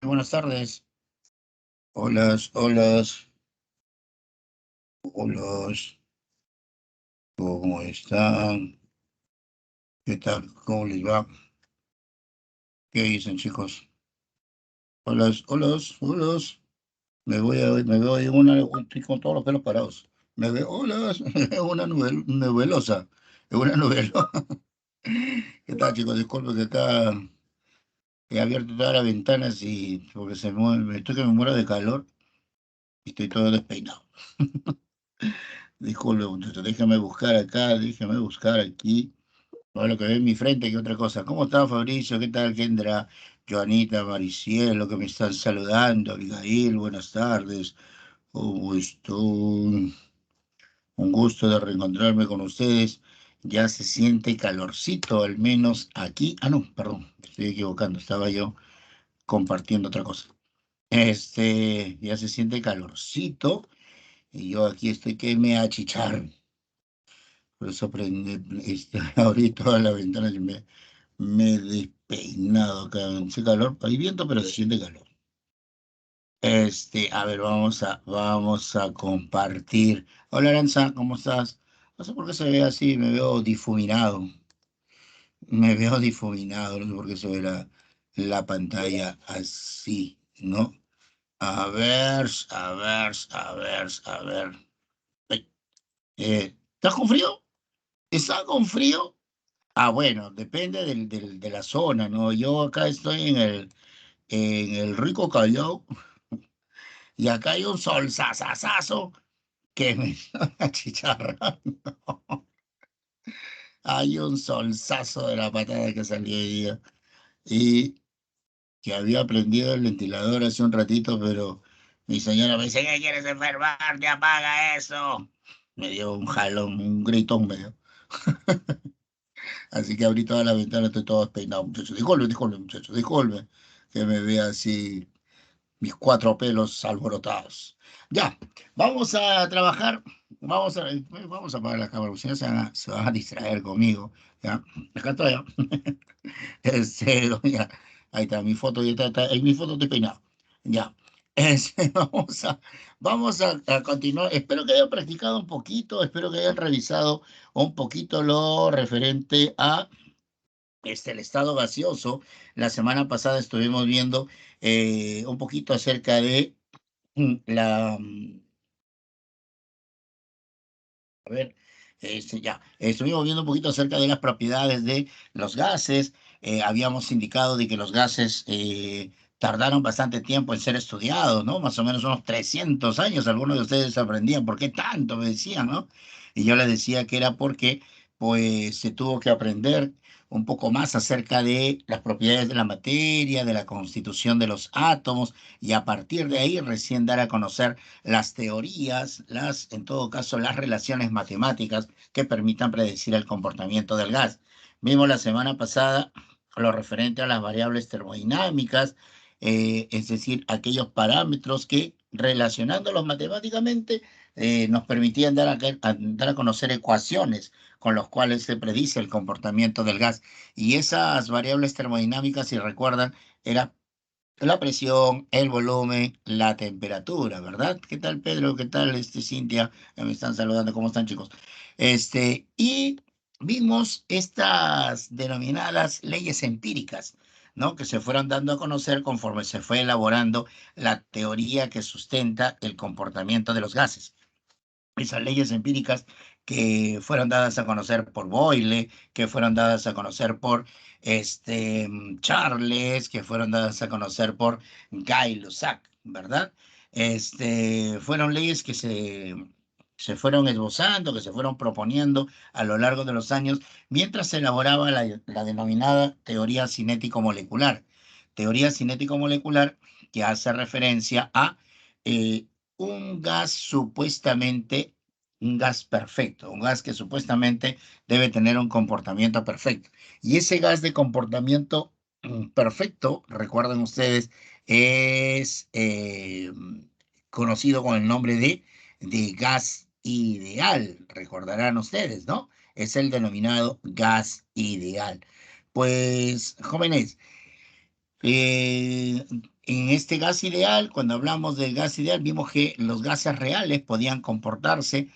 Buenas tardes. Hola, hola, hola. ¿Cómo están? ¿Qué tal? ¿Cómo les va? ¿Qué dicen, chicos? Hola, hola, hola. Me veo en estoy con todos los pelos parados. Me veo, hola, es una novelosa. Es una novela. ¿Qué tal, chicos? Disculpen que acá he abierto todas las ventanas y porque estoy que me muero de calor y estoy todo despeinado. Disculpen, muchachos, déjame buscar aquí. Todo lo que ve en mi frente que otra cosa. ¿Cómo está Fabricio? ¿Qué tal, Kendra? Joanita, Maricielo, que me están saludando. Abigail, buenas tardes. ¿Cómo estoy? Un gusto de reencontrarme con ustedes. Ya se siente calorcito, al menos aquí. Ah, no, perdón, me estoy equivocando. Estaba yo compartiendo otra cosa. Ya se siente calorcito y yo aquí estoy que me achicharro. Por eso abrí todas las ventanas y me he despeinado acá. Hace calor, hay viento, pero se siente calor. A ver, vamos a compartir. Hola, Aranza, ¿cómo estás? No sé por qué se ve así, me veo difuminado. Me veo difuminado, no sé por qué se ve la pantalla así, ¿no? A ver. Ay, ¿estás con frío? ¿Estás con frío? Ah, bueno, depende de la zona, ¿no? Yo acá estoy en el rico Callao y acá hay un sol sasasazo que me está achicharrando. Hay un solsazo de la patada que salió hoy día y que había prendido el ventilador hace un ratito, pero mi señora me dice, ¿qué quieres enfermarte? Apaga eso. Me dio un jalón, un gritón me dio. Así que abrí toda la ventana, estoy todo despeinado, muchachos. Disculpe, muchachos, disculpe que me vea así mis cuatro pelos alborotados. Ya, vamos a trabajar, vamos a apagar la cámara, porque si no se van a distraer conmigo. Ya, acá estoy. ¿No? Ya, ahí está mi foto, en mi foto estoy peinado. Ya, vamos a continuar. Espero que hayan practicado un poquito, espero que hayan revisado un poquito lo referente a el estado gaseoso. La semana pasada estuvimos viendo un poquito acerca de a ver, estuvimos viendo un poquito acerca de las propiedades de los gases. Habíamos indicado de que los gases tardaron bastante tiempo en ser estudiados, ¿no? Más o menos unos 300 años. Algunos de ustedes aprendían, ¿por qué tanto? Me decían, ¿no? Y yo les decía que era porque, pues, se tuvo que aprender un poco más acerca de las propiedades de la materia, de la constitución de los átomos, y a partir de ahí recién dar a conocer las teorías, en todo caso, las relaciones matemáticas que permitan predecir el comportamiento del gas. Vimos la semana pasada lo referente a las variables termodinámicas, es decir, aquellos parámetros que relacionándolos matemáticamente nos permitían dar a conocer ecuaciones con las cuales se predice el comportamiento del gas. Y esas variables termodinámicas, si recuerdan, eran la presión, el volumen, la temperatura, ¿verdad? ¿Qué tal, Pedro? ¿Qué tal, Cintia? Me están saludando, ¿cómo están, chicos? Y vimos estas denominadas leyes empíricas, ¿no? Que se fueron dando a conocer conforme se fue elaborando la teoría que sustenta el comportamiento de los gases. Esas leyes empíricas que fueron dadas a conocer por Boyle, que fueron dadas a conocer por Charles, que fueron dadas a conocer por Gay-Lussac, ¿verdad? Fueron leyes que se fueron esbozando, que se fueron proponiendo a lo largo de los años, mientras se elaboraba la denominada teoría cinético-molecular. Teoría cinético-molecular que hace referencia a eh, un gas supuestamente, un gas perfecto, un gas que supuestamente debe tener un comportamiento perfecto. Y ese gas de comportamiento perfecto, recuerden ustedes, es conocido con el nombre de gas ideal, recordarán ustedes, ¿no? Es el denominado gas ideal. Pues, jóvenes, Eh, en este gas ideal, cuando hablamos del gas ideal, vimos que los gases reales podían comportarse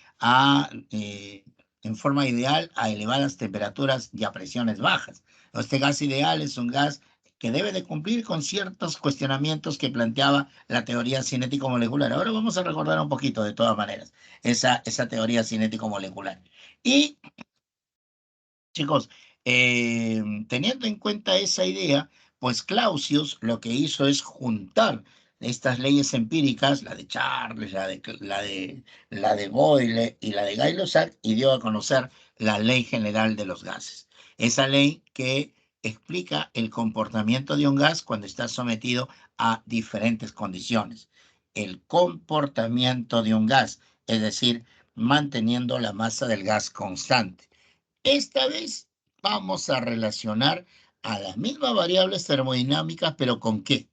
en forma ideal a elevadas temperaturas y a presiones bajas. Este gas ideal es un gas que debe de cumplir con ciertos cuestionamientos que planteaba la teoría cinético-molecular. Ahora vamos a recordar un poquito, de todas maneras, esa teoría cinético-molecular. Y chicos, teniendo en cuenta esa idea, pues Clausius lo que hizo es juntar estas leyes empíricas, la de Charles, la de Boyle y la de Gay-Lussac, y dio a conocer la ley general de los gases. Esa ley que explica el comportamiento de un gas cuando está sometido a diferentes condiciones. El comportamiento de un gas, es decir, manteniendo la masa del gas constante. Esta vez vamos a relacionar a las mismas variables termodinámicas, pero ¿con qué?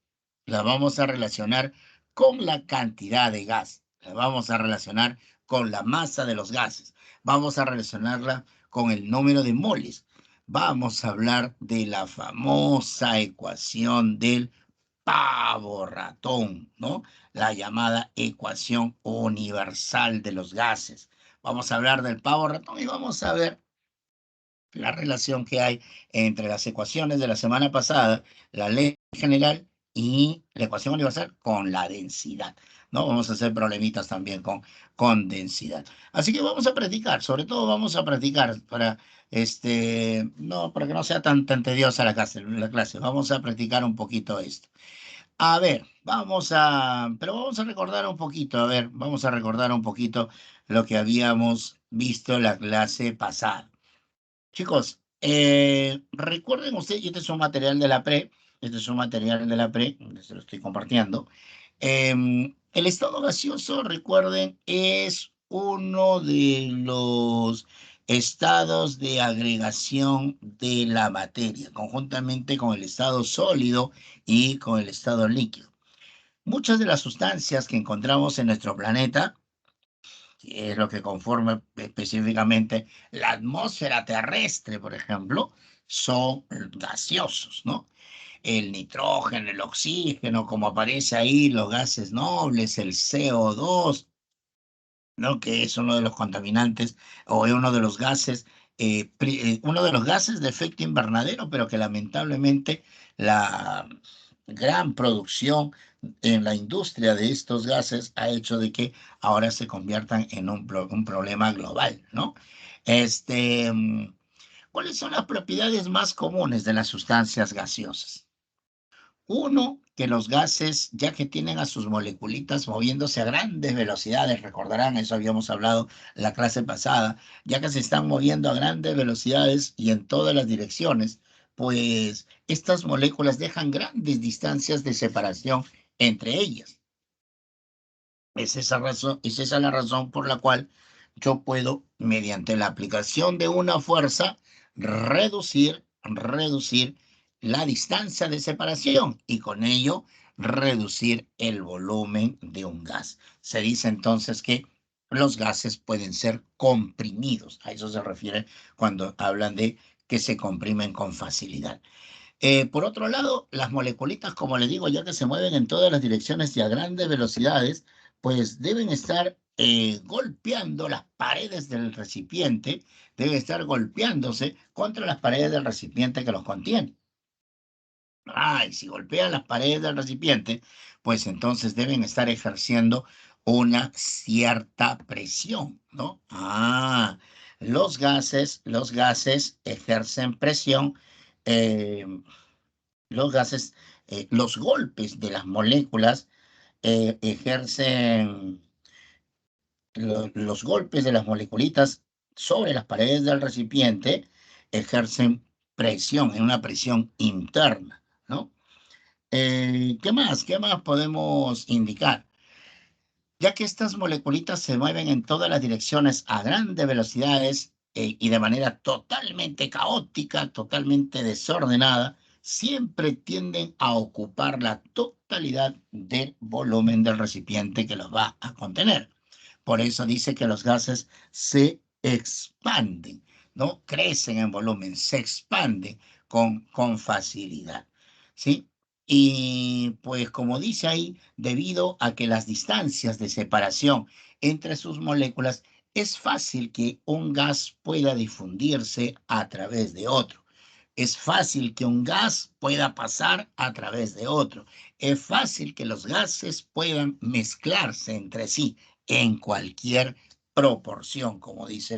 Las vamos a relacionar con la cantidad de gas, las vamos a relacionar con la masa de los gases, vamos a relacionarla con el número de moles. Vamos a hablar de la famosa ecuación del pavo ratón, ¿no? La llamada ecuación universal de los gases. Vamos a hablar del pavo ratón y vamos a ver la relación que hay entre las ecuaciones de la semana pasada, la ley general y la ecuación universal con la densidad, ¿no? Vamos a hacer problemitas también con densidad. Así que vamos a practicar, sobre todo vamos a practicar no, para que no sea tan tediosa la clase, vamos a practicar un poquito esto. A ver, pero vamos a recordar un poquito, a ver, vamos a recordar un poquito lo que habíamos visto en la clase pasada. Chicos, recuerden ustedes, y este es un material de la pre, este es un material de la pre, se lo estoy compartiendo. El estado gaseoso, recuerden, es uno de los estados de agregación de la materia, conjuntamente con el estado sólido y con el estado líquido. Muchas de las sustancias que encontramos en nuestro planeta, que es lo que conforma específicamente la atmósfera terrestre, por ejemplo, son gaseosos, ¿no? El nitrógeno, el oxígeno, como aparece ahí, los gases nobles, el CO2, ¿no? Que es uno de los contaminantes o es uno de los gases de efecto invernadero, pero que lamentablemente la gran producción en la industria de estos gases ha hecho de que ahora se conviertan en un problema global, ¿no? Este, mm, ¿Cuáles son las propiedades más comunes de las sustancias gaseosas? Uno, que los gases, ya que tienen a sus moleculitas moviéndose a grandes velocidades, recordarán, eso habíamos hablado la clase pasada, ya que se están moviendo a grandes velocidades y en todas las direcciones, pues estas moléculas dejan grandes distancias de separación entre ellas. Es esa la razón por la cual yo puedo, mediante la aplicación de una fuerza, reducir la distancia de separación y con ello reducir el volumen de un gas. Se dice entonces que los gases pueden ser comprimidos. A eso se refiere cuando hablan de que se comprimen con facilidad. Por otro lado, las moleculitas, como les digo, ya que se mueven en todas las direcciones y a grandes velocidades, pues deben estar golpeando las paredes del recipiente, deben estar golpeándose contra las paredes del recipiente que los contiene. Y si golpean las paredes del recipiente, pues entonces deben estar ejerciendo una cierta presión, ¿no? Los gases ejercen presión. eh, los golpes de las moléculas los golpes de las moleculitas sobre las paredes del recipiente ejercen presión, en una presión interna, ¿no? ¿Qué más? ¿Qué más podemos indicar? Ya que estas moleculitas se mueven en todas las direcciones a grandes velocidades y de manera totalmente caótica, totalmente desordenada, siempre tienden a ocupar la totalidad del volumen del recipiente que los va a contener. Por eso dice que los gases se expanden, no crecen en volumen, se expanden con facilidad. ¿Sí? Y pues como dice ahí, debido a que las distancias de separación entre sus moléculas, es fácil que un gas pueda difundirse a través de otro. Es fácil que un gas pueda pasar a través de otro. Es fácil que los gases puedan mezclarse entre sí en cualquier proporción, como dice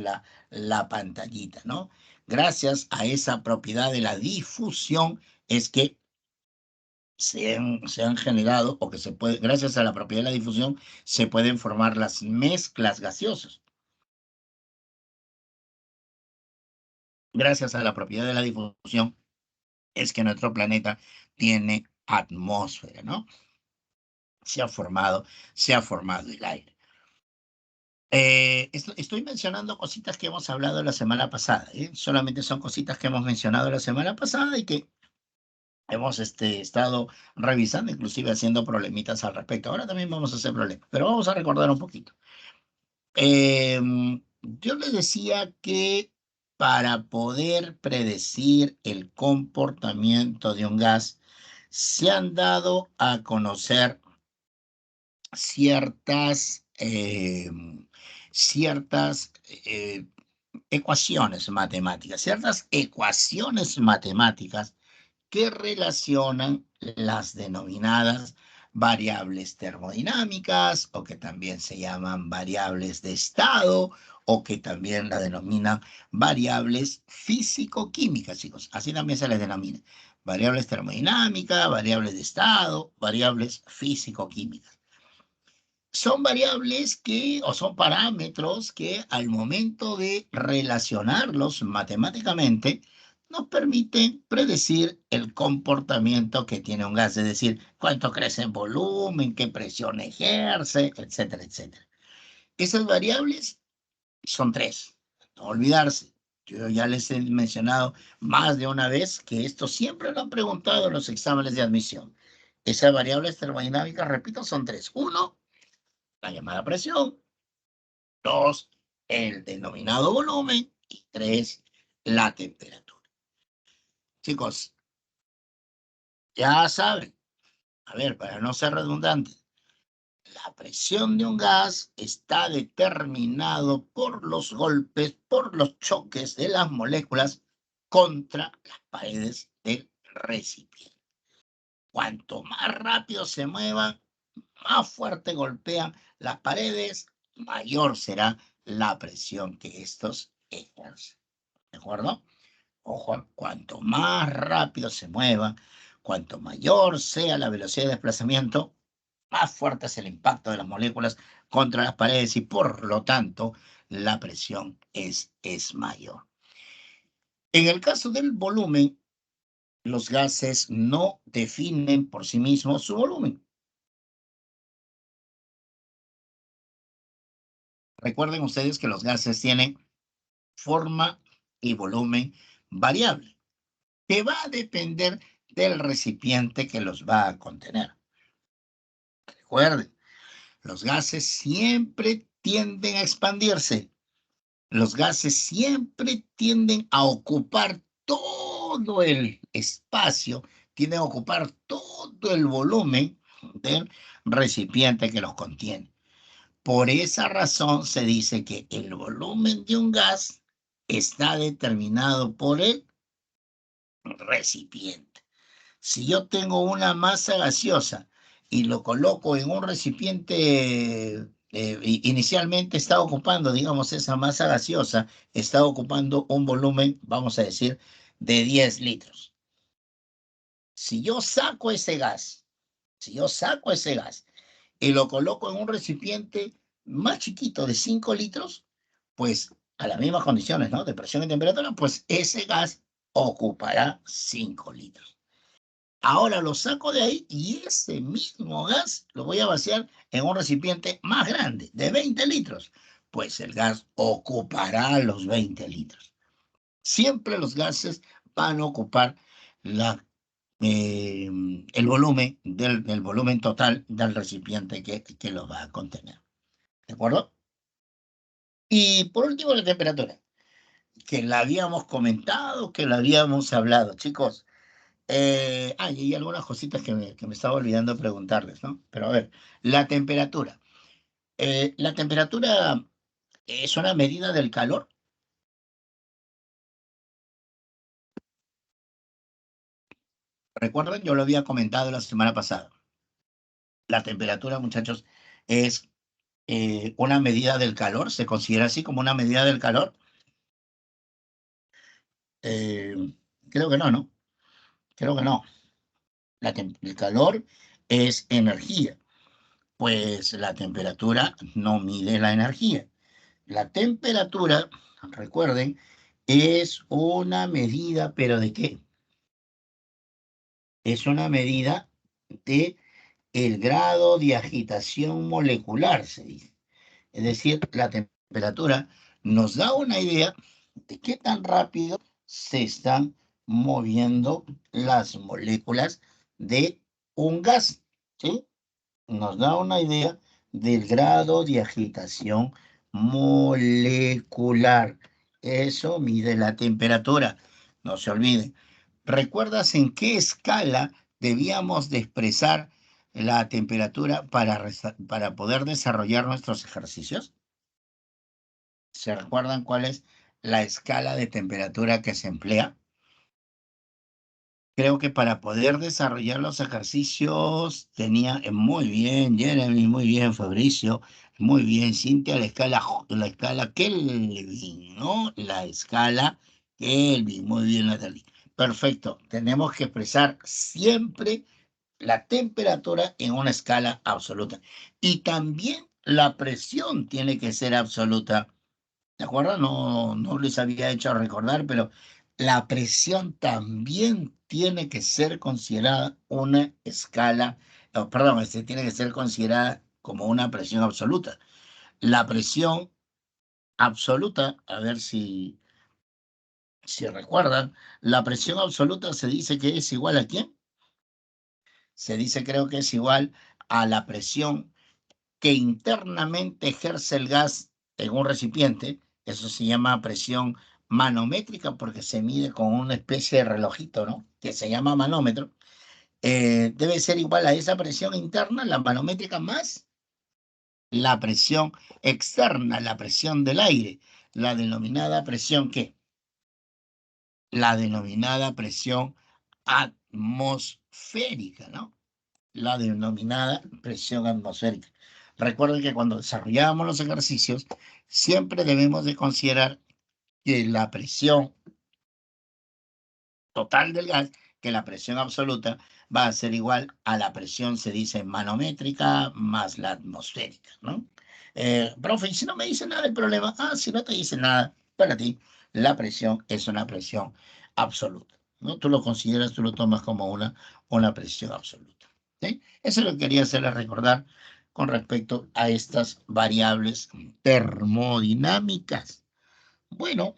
la pantallita, ¿no? Gracias a esa propiedad de la difusión es que se han generado, o que se puede, gracias a la propiedad de la difusión, se pueden formar las mezclas gaseosas. Gracias a la propiedad de la difusión es que nuestro planeta tiene atmósfera, ¿no? Se ha formado el aire. Estoy mencionando cositas que hemos hablado la semana pasada, ¿eh? Solamente son cositas que hemos mencionado la semana pasada y que hemos estado revisando, inclusive haciendo problemitas al respecto. Ahora también vamos a hacer problemas, pero vamos a recordar un poquito. Yo les decía que para poder predecir el comportamiento de un gas, se han dado a conocer ciertas, ciertas ciertas ecuaciones matemáticas que relacionan las denominadas variables termodinámicas, o que también se llaman variables de estado, o que también la denominan variables físico-químicas, chicos. Así también se les denomina. Variables termodinámicas, variables de estado, variables físico-químicas. Son variables que, o son parámetros que al momento de relacionarlos matemáticamente, nos permiten predecir el comportamiento que tiene un gas, es decir, cuánto crece en volumen, qué presión ejerce, etcétera, etcétera. Esas variables son tres, no olvidarse. Yo ya les he mencionado más de una vez que esto siempre lo han preguntado en los exámenes de admisión. Esas variables termodinámicas, repito, son tres. Uno, la llamada presión. Dos, el denominado volumen. Y tres, la temperatura. Chicos, ya saben, a ver, para no ser redundante, la presión de un gas está determinado por los golpes, por los choques de las moléculas contra las paredes del recipiente. Cuanto más rápido se muevan, más fuerte golpean las paredes, mayor será la presión que estos ejercen. ¿De acuerdo? Ojo, cuanto más rápido se muevan, cuanto mayor sea la velocidad de desplazamiento, más fuerte es el impacto de las moléculas contra las paredes y por lo tanto la presión es mayor. En el caso del volumen, los gases no definen por sí mismos su volumen. Recuerden ustedes que los gases tienen forma y volumen variable, que va a depender del recipiente que los va a contener. Recuerden, los gases siempre tienden a expandirse. Los gases siempre tienden a ocupar todo el espacio, tienden a ocupar todo el volumen del recipiente que los contiene. Por esa razón se dice que el volumen de un gas está determinado por el recipiente. Si yo tengo una masa gaseosa y lo coloco en un recipiente, inicialmente está ocupando, digamos, esa masa gaseosa, está ocupando un volumen, vamos a decir, de 10 litros. Si yo saco ese gas, si yo saco ese gas y lo coloco en un recipiente más chiquito de 5 litros, pues a las mismas condiciones, ¿no? De presión y temperatura, pues ese gas ocupará 5 litros. Ahora lo saco de ahí y ese mismo gas lo voy a vaciar en un recipiente más grande, de 20 litros. Pues el gas ocupará los 20 litros. Siempre los gases van a ocupar la, el volumen del volumen total del recipiente que lo va a contener. ¿De acuerdo? Y por último, la temperatura, que la habíamos comentado, que la habíamos hablado. Chicos, Y hay algunas cositas que me estaba olvidando preguntarles, ¿no? Pero a ver, la temperatura. La temperatura es una medida del calor. Recuerden, yo lo había comentado la semana pasada. La temperatura, muchachos, es una medida del calor. ¿Se considera así como una medida del calor? Eh, Creo que no, ¿no? Creo que no. El calor es energía, pues la temperatura no mide la energía. La temperatura, recuerden, es una medida, ¿pero de qué? Es una medida de el grado de agitación molecular, se dice. Es decir, la temperatura nos da una idea de qué tan rápido se están moviendo las moléculas de un gas, ¿sí? Nos da una idea del grado de agitación molecular. Eso mide la temperatura. No se olviden. ¿Recuerdas en qué escala debíamos de expresar la temperatura para poder desarrollar nuestros ejercicios? ¿Se recuerdan cuál es la escala de temperatura que se emplea? Creo que para poder desarrollar los ejercicios tenía muy bien, Jeremy, muy bien, Fabricio, muy bien, Cintia, la escala Kelvin, ¿no? La escala Kelvin, muy bien, Natalie. Perfecto, tenemos que expresar siempre la temperatura en una escala absoluta. Y también la presión tiene que ser absoluta. ¿De acuerdo? No, no les había hecho recordar, pero la presión también tiene que ser considerada una escala, perdón, tiene que ser considerada como una presión absoluta. La presión absoluta, a ver si recuerdan, la presión absoluta se dice que es igual a ¿quién? Se dice, creo que es igual a la presión que internamente ejerce el gas en un recipiente. Eso se llama presión manométrica porque se mide con una especie de relojito, ¿no? Que se llama manómetro. Debe ser igual a esa presión interna, la manométrica, más la presión externa, la presión del aire, la denominada presión, ¿qué? La denominada presión atmosférica, ¿no? La denominada presión atmosférica. Recuerden que cuando desarrollamos los ejercicios, siempre debemos de considerar que la presión total del gas, que la presión absoluta va a ser igual a la presión, se dice, manométrica más la atmosférica, ¿no? Profe, y si no me dice nada del problema, si no te dice nada, para ti, la presión es una presión absoluta, ¿no? Tú lo consideras, tú lo tomas como una presión absoluta, ¿sí? Eso es lo que quería hacerles recordar con respecto a estas variables termodinámicas. Bueno,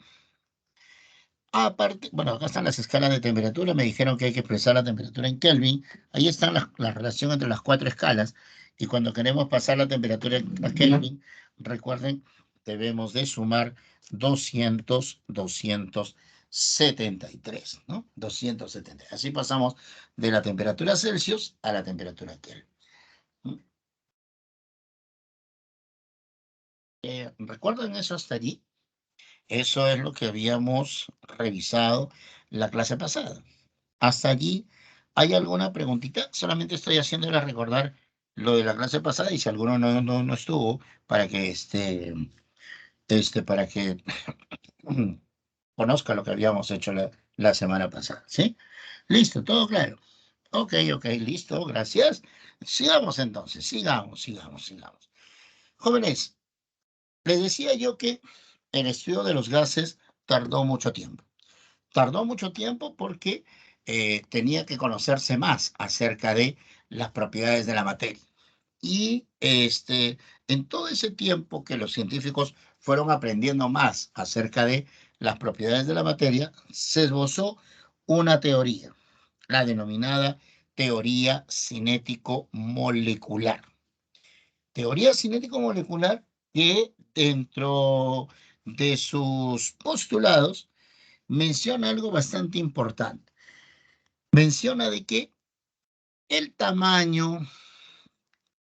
aparte, bueno, acá están las escalas de temperatura. Me dijeron que hay que expresar la temperatura en Kelvin. Ahí están la relación entre las cuatro escalas. Y cuando queremos pasar la temperatura a Kelvin, recuerden, debemos de sumar 273, ¿no? 270. Así pasamos de la temperatura Celsius a la temperatura Kelvin. ¿Recuerdan eso hasta allí? Eso es lo que habíamos revisado la clase pasada. Hasta allí, ¿hay alguna preguntita? Solamente estoy haciéndole recordar lo de la clase pasada y si alguno no estuvo, para que para que conozca lo que habíamos hecho la semana pasada, ¿sí? Listo, todo claro. Ok, listo, gracias. Sigamos entonces, sigamos. Jóvenes, les decía yo que el estudio de los gases tardó mucho tiempo. Tardó mucho tiempo porque tenía que conocerse más acerca de las propiedades de la materia. Y en todo ese tiempo que los científicos fueron aprendiendo más acerca de las propiedades de la materia, se esbozó una teoría, la denominada teoría cinético-molecular. Teoría cinético-molecular que dentro de sus postulados menciona algo bastante importante. menciona de que el tamaño,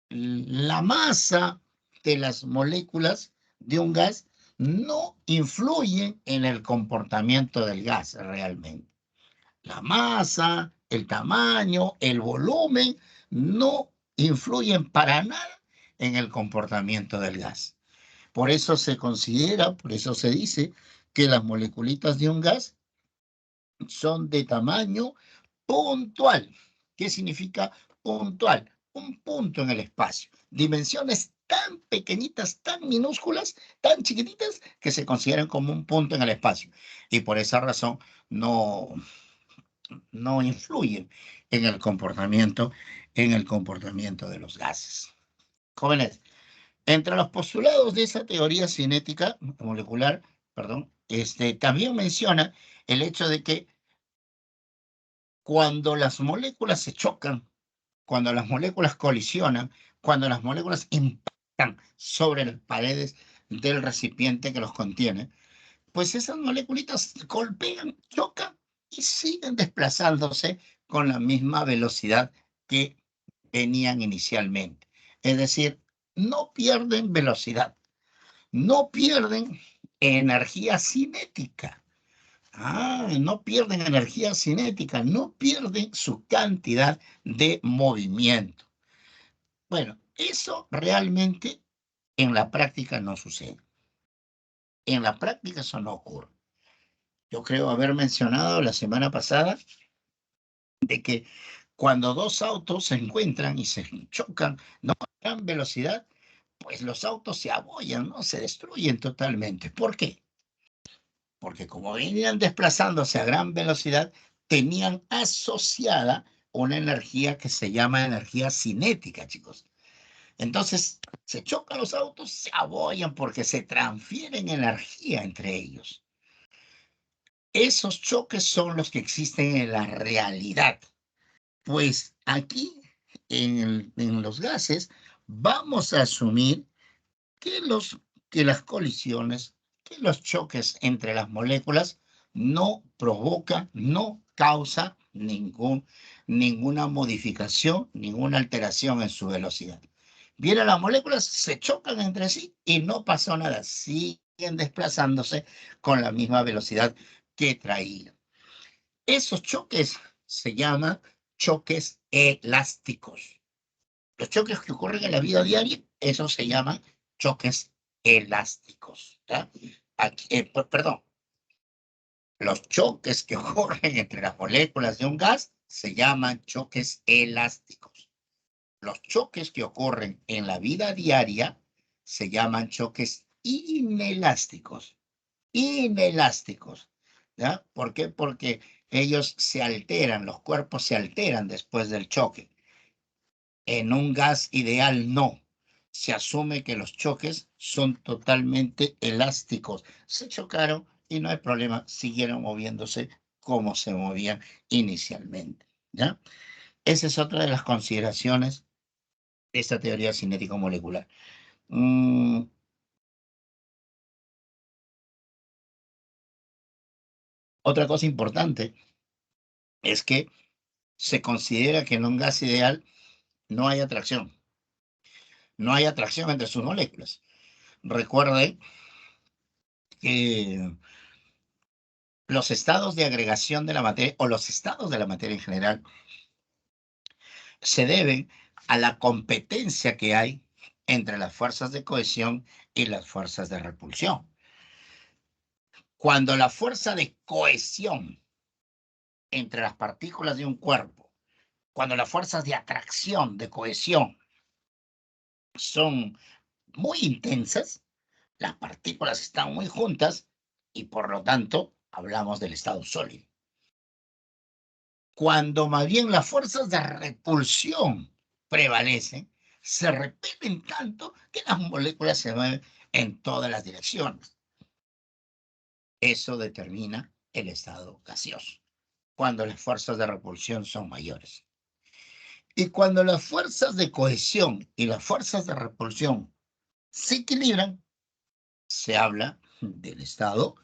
la masa de las moléculas de un gas no influyen en el comportamiento del gas realmente. La masa, el tamaño, el volumen no influyen para nada en el comportamiento del gas. Por eso se considera, por eso se dice que las moleculitas de un gas son de tamaño puntual. ¿Qué significa puntual? Un punto en el espacio. Dimensiones tan pequeñitas, tan minúsculas, tan chiquititas, que se consideran como un punto en el espacio. Y por esa razón no influyen en el comportamiento de los gases. Jóvenes, entre los postulados de esa teoría cinética molecular, perdón, también menciona el hecho de que cuando las moléculas se chocan, cuando las moléculas colisionan, cuando las moléculas impactan sobre las paredes del recipiente que los contiene, pues esas moléculitas golpean, chocan y siguen desplazándose con la misma velocidad que venían inicialmente. Es decir, no pierden velocidad, no pierden energía cinética. No pierden energía cinética, no pierden su cantidad de movimiento. Bueno, eso realmente en la práctica no sucede. En la práctica eso no ocurre. Yo creo haber mencionado la semana pasada de que cuando dos autos se encuentran y se chocan, ¿no?, a gran velocidad, pues los autos se abollan, ¿no? Se destruyen totalmente. ¿Por qué? Porque como venían desplazándose a gran velocidad, tenían asociada una energía que se llama energía cinética, chicos. Entonces, se chocan los autos, se abollan porque se transfieren energía entre ellos. Esos choques son los que existen en la realidad. Pues aquí, en los gases, vamos a asumir que, que las colisiones, que los choques entre las moléculas no provocan, no causa ninguna modificación, ninguna alteración en su velocidad. Vienen las moléculas, se chocan entre sí y no pasó nada, siguen desplazándose con la misma velocidad que traían. Esos choques se llaman choques elásticos. Los choques que ocurren en la vida diaria, esos se llaman choques elásticos. Aquí, perdón, los choques que ocurren entre las moléculas de un gas se llaman choques elásticos. Los choques que ocurren en la vida diaria se llaman choques inelásticos. Inelásticos. ¿Ya? ¿Por qué? Porque ellos se alteran, los cuerpos se alteran después del choque. En un gas ideal no. Se asume que los choques son totalmente elásticos. Se chocaron y no hay problema, siguieron moviéndose como se movían inicialmente. ¿Ya? Esa es otra de las consideraciones de esta teoría cinético-molecular. Otra cosa importante es que se considera que en un gas ideal no hay atracción. No hay atracción entre sus moléculas. Recuerde que los estados de agregación de la materia o los estados de la materia en general se deben a la competencia que hay entre las fuerzas de cohesión y las fuerzas de repulsión. Cuando la fuerza de cohesión entre las partículas de un cuerpo, cuando las fuerzas de atracción, de cohesión, son muy intensas, las partículas están muy juntas y por lo tanto hablamos del estado sólido. Cuando más bien las fuerzas de repulsión prevalecen, se repelen tanto que las moléculas se mueven en todas las direcciones. Eso determina el estado gaseoso, cuando las fuerzas de repulsión son mayores. Y cuando las fuerzas de cohesión y las fuerzas de repulsión se equilibran, se habla del estado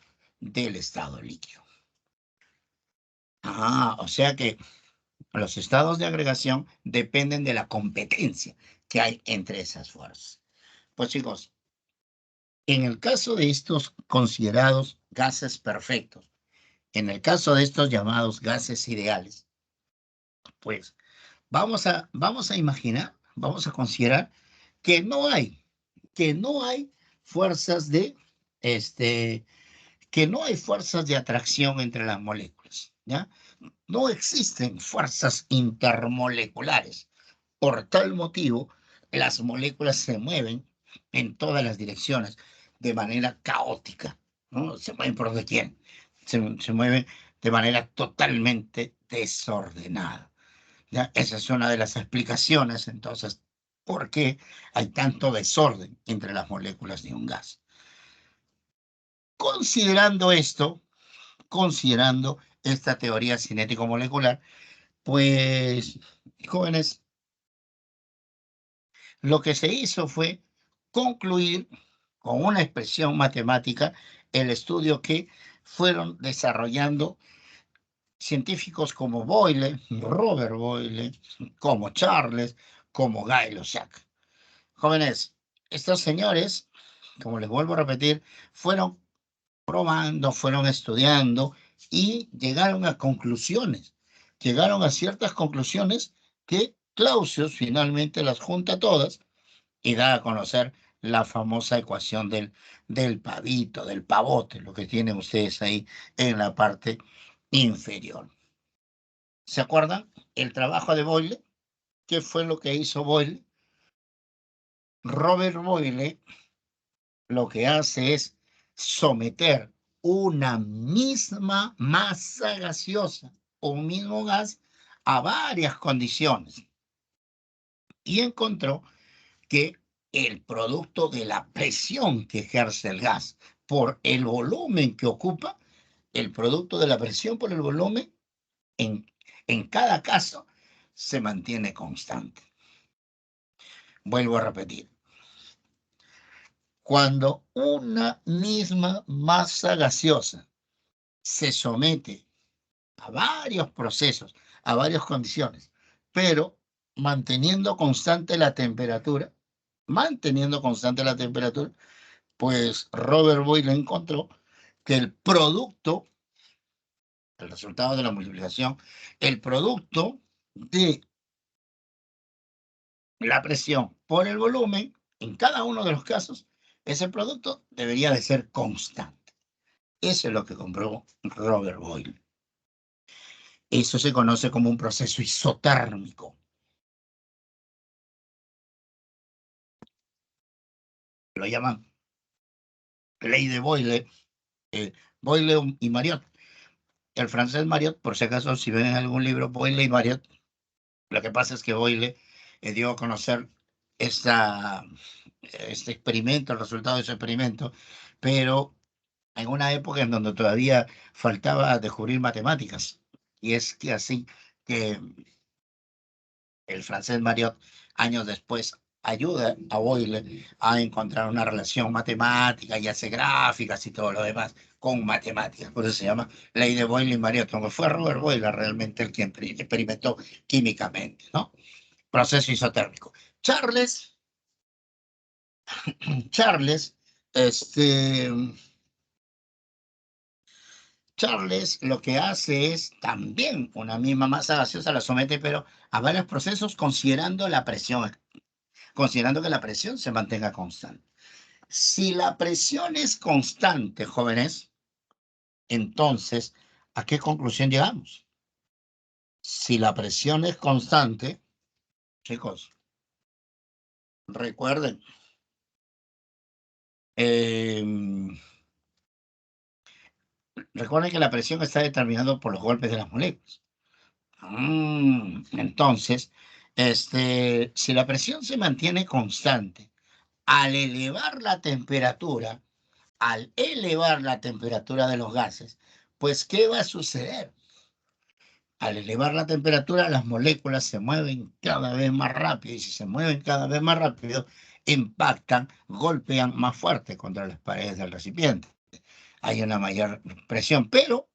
líquido. O sea que Los estados de agregación dependen de la competencia que hay entre esas fuerzas. Pues chicos, en el caso de estos considerados gases perfectos, en el caso de estos llamados gases ideales, pues vamos a imaginar, vamos a considerar que no hay fuerzas de, este, que no hay fuerzas de atracción entre las moléculas, ¿ya? No existen fuerzas intermoleculares. Por tal motivo, las moléculas se mueven en todas las direcciones de manera caótica, ¿no? Se mueven por donde quieren, se mueven de manera totalmente desordenada. ¿Ya? Esa es una de las explicaciones, entonces, por qué hay tanto desorden entre las moléculas de un gas. Considerando esto, considerando esta teoría cinético-molecular, pues, jóvenes, lo que se hizo fue concluir con una expresión matemática el estudio que fueron desarrollando científicos como Boyle, Robert Boyle, como Charles, como Guy Lossac. Jóvenes, estos señores, como les vuelvo a repetir, fueron probando, fueron estudiando y llegaron a conclusiones, llegaron a ciertas conclusiones que Clausius finalmente las junta todas y da a conocer la famosa ecuación del pavito, del pavote, lo que tienen ustedes ahí en la parte inferior. ¿Se acuerdan? El trabajo de Boyle, ¿qué fue lo que hizo Boyle? Robert Boyle lo que hace es someter una misma masa gaseosa, un mismo gas, a varias condiciones y encontró que el producto de la presión que ejerce el gas por el volumen que ocupa, el producto de la presión por el volumen, en, en cada caso, se mantiene constante. Vuelvo a repetir, cuando una misma masa gaseosa se somete a varios procesos, a varias condiciones, pero manteniendo constante la temperatura, pues Robert Boyle encontró que el resultado de la multiplicación, el producto de la presión por el volumen, en cada uno de los casos, ese producto debería de ser constante. Eso es lo que comprobó Robert Boyle. Eso se conoce como un proceso isotérmico. Lo llaman ley de Boyle, Boyle y Mariotte. El francés Mariotte, por si acaso, si ven en algún libro, Boyle y Mariotte, lo que pasa es que Boyle dio a conocer esta, este experimento, el resultado de ese experimento, pero en una época en donde todavía faltaba descubrir matemáticas. Y es que así que el francés Mariotte, años después, ayuda a Boyle a encontrar una relación matemática y hace gráficas y todo lo demás con matemáticas. Por eso se llama ley de Boyle y Mariotte, aunque fue Robert Boyle realmente el que experimentó químicamente, ¿no? Proceso isotérmico. Charles, este, Charles lo que hace es también una misma masa gaseosa la somete, pero a varios procesos considerando que la presión se mantenga constante. Si la presión es constante, jóvenes, entonces, ¿a qué conclusión llegamos? Si la presión es constante, chicos, recuerden, eh, recuerden que la presión está determinada por los golpes de las moléculas. Entonces, si la presión se mantiene constante, al elevar la temperatura de los gases, pues, ¿qué va a suceder? Al elevar la temperatura, las moléculas se mueven cada vez más rápido y si se mueven cada vez más rápido, impactan, golpean más fuerte contra las paredes del recipiente. Hay una mayor presión, pero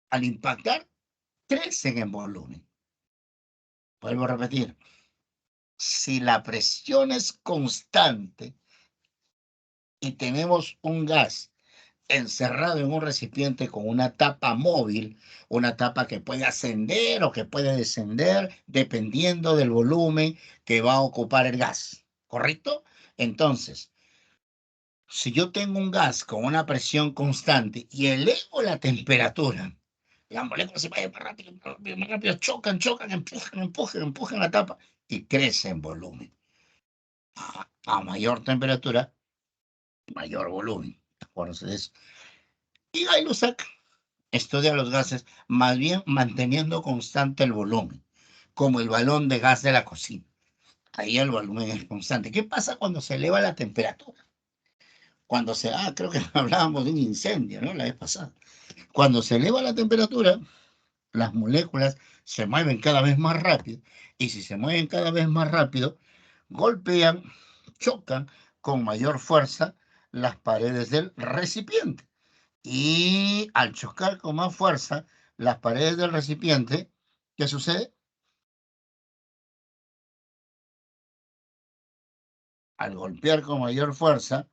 al impactar, crecen en volumen. Vuelvo a repetir, si la presión es constante y tenemos un gas encerrado en un recipiente con una tapa móvil, una tapa que puede ascender o que puede descender dependiendo del volumen que va a ocupar el gas, ¿correcto? Entonces, si yo tengo un gas con una presión constante y elevo la temperatura, las moléculas se vayan más rápido, chocan, chocan, empujan, empujan, empujan la tapa y crece en volumen. A mayor temperatura, mayor volumen. Acuérdense de eso. Y Gay-Lussac estudia los gases más bien manteniendo constante el volumen, como el balón de gas de la cocina. Ahí el volumen es constante. ¿Qué pasa cuando se eleva la temperatura? Creo que hablábamos de un incendio, ¿no? La vez pasada. Cuando se eleva la temperatura, las moléculas se mueven cada vez más rápido y si se mueven cada vez más rápido, golpean, chocan con mayor fuerza las paredes del recipiente. Y al chocar con más fuerza las paredes del recipiente, ¿qué sucede? Al golpear con mayor fuerza,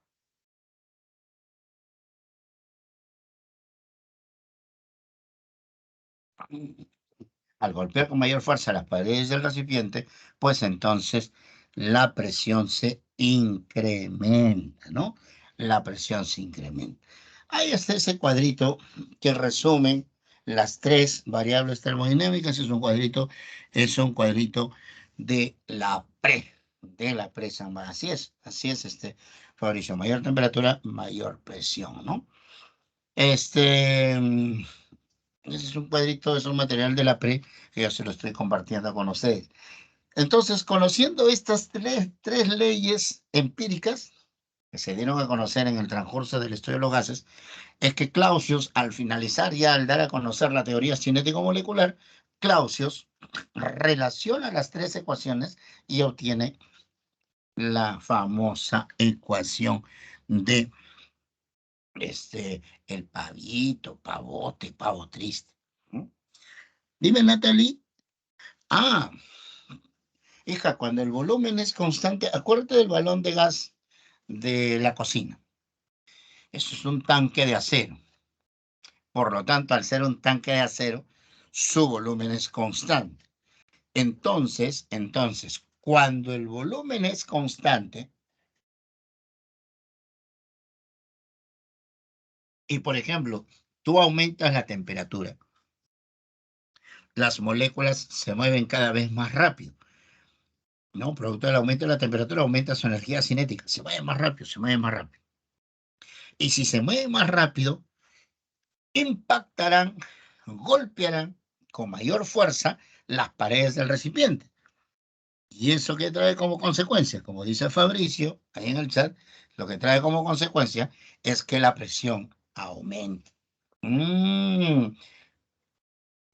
al golpear con mayor fuerza las paredes del recipiente, pues entonces la presión se incrementa, ¿no? La presión se incrementa. Ahí está ese cuadrito que resume las tres variables termodinámicas. Es un cuadrito de la presa. Así es, Fabricio. Mayor temperatura, mayor presión, ¿no? Ese es un cuadrito, es un material de la pre que yo se lo estoy compartiendo con ustedes. Entonces, conociendo estas tres leyes empíricas que se dieron a conocer en el transcurso del estudio de los gases, es que Clausius, al finalizar ya, al dar a conocer la teoría cinético-molecular, Clausius relaciona las tres ecuaciones y obtiene la famosa ecuación de el pavito, pavote, pavo triste. ¿No? Dime, Natalie. Ah, hija, cuando el volumen es constante, acuérdate del balón de gas de la cocina. Eso es un tanque de acero. Por lo tanto, al ser un tanque de acero, su volumen es constante. Entonces, cuando el volumen es constante, y por ejemplo, tú aumentas la temperatura, las moléculas se mueven cada vez más rápido, ¿no? Producto del aumento de la temperatura, aumenta su energía cinética, se mueve más rápido, se mueve más rápido. Y si se mueve más rápido, impactarán, golpearán con mayor fuerza las paredes del recipiente. ¿Y eso qué trae como consecuencia? Como dice Fabricio ahí en el chat, lo que trae como consecuencia es que la presión aumenta. Mm.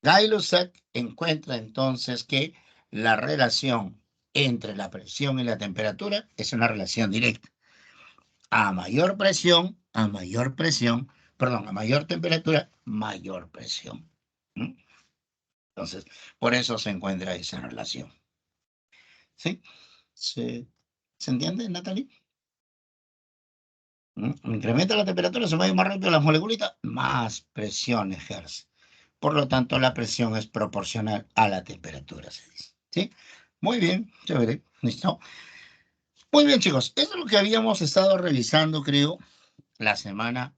Gay-Lussac encuentra entonces que la relación entre la presión y la temperatura es una relación directa. A mayor temperatura, mayor presión. ¿Mm? Entonces, por eso se encuentra esa relación. ¿Sí? ¿Se entiende, Natalie? Incrementa la temperatura, se mueve más rápido las moleculitas, más presión ejerce. Por lo tanto, la presión es proporcional a la temperatura, se dice. ¿Sí? Muy bien, chévere. ¿Listo? Muy bien, chicos. Eso es lo que habíamos estado revisando, creo, la semana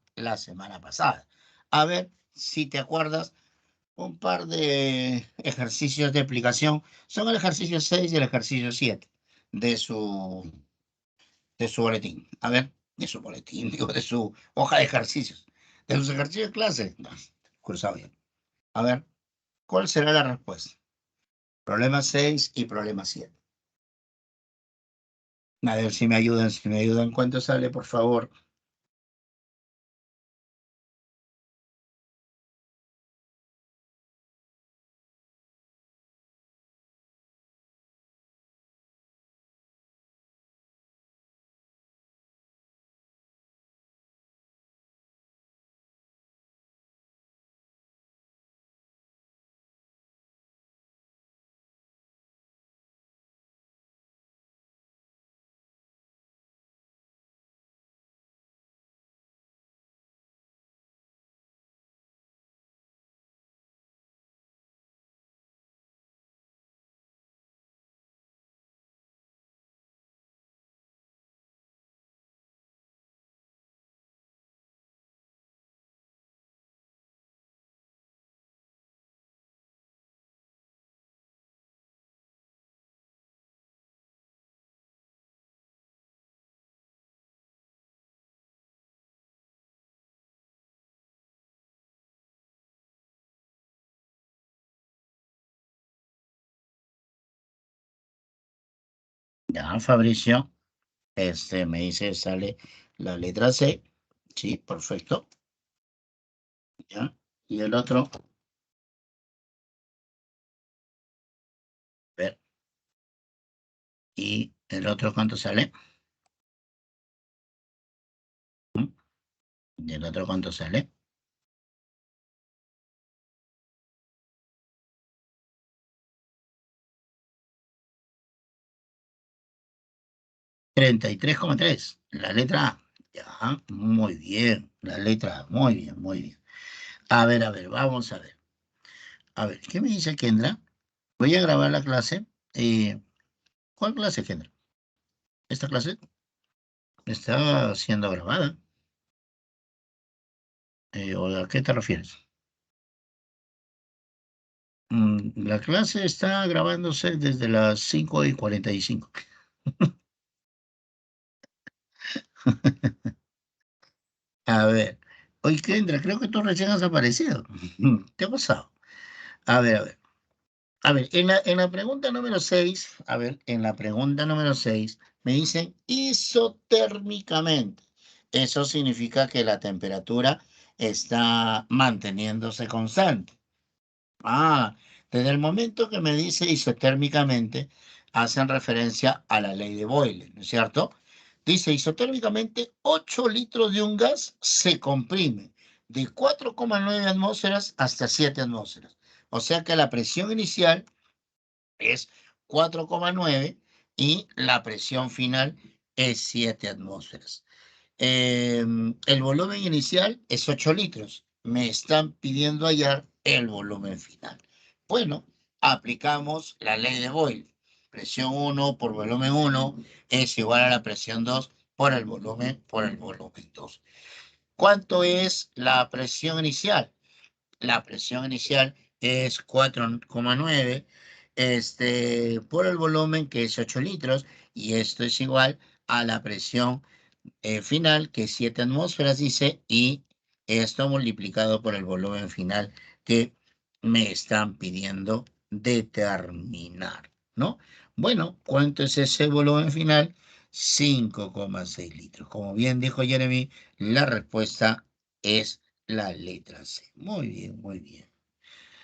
pasada. A ver si te acuerdas un par de ejercicios de aplicación. Son el ejercicio 6 y el ejercicio 7 de su, de su boletín. A ver, de su boletín, digo, de su hoja de ejercicios. De sus ejercicios de clase. No, cruzado bien. A ver, ¿cuál será la respuesta? Problema 6 y problema 7. A ver si me ayudan. ¿Cuánto sale, por favor? Ya, Fabricio, me dice, sale la letra C. Sí, perfecto. Ya. Y el otro, a ver, y el otro, ¿cuánto sale? ¿Mm? ¿Y el otro cuánto sale? 33,3. La letra A. Ya, muy bien. La letra A. Muy bien, muy bien. A ver, vamos a ver. A ver, ¿qué me dice Kendra? Voy a grabar la clase. ¿Cuál clase, Kendra? ¿Esta clase está siendo grabada? ¿O a qué te refieres? La clase está grabándose desde las 5:45. A ver. Oye, Kendra, creo que tú recién has aparecido. ¿Qué ha pasado? A ver, a ver. A ver, en la pregunta número 6, a ver, en la pregunta número 6 me dicen isotérmicamente. Eso significa que la temperatura está manteniéndose constante. Ah, desde el momento que me dice isotérmicamente, hacen referencia a la ley de Boyle, ¿no es cierto? Dice isotérmicamente 8 litros de un gas se comprime de 4,9 atmósferas hasta 7 atmósferas. O sea que la presión inicial es 4,9 y la presión final es 7 atmósferas. El volumen inicial es 8 litros. Me están pidiendo hallar el volumen final. Bueno, aplicamos la ley de Boyle. Presión 1 por volumen 1 es igual a la presión 2 por el volumen 2. ¿Cuánto es la presión inicial? La presión inicial es 4,9 por el volumen que es 8 litros y esto es igual a la presión final que es 7 atmósferas dice y esto multiplicado por el volumen final que me están pidiendo determinar, ¿no? Bueno, ¿cuánto es ese volumen final? 5,6 litros. Como bien dijo Jeremy, la respuesta es la letra C. Muy bien, muy bien.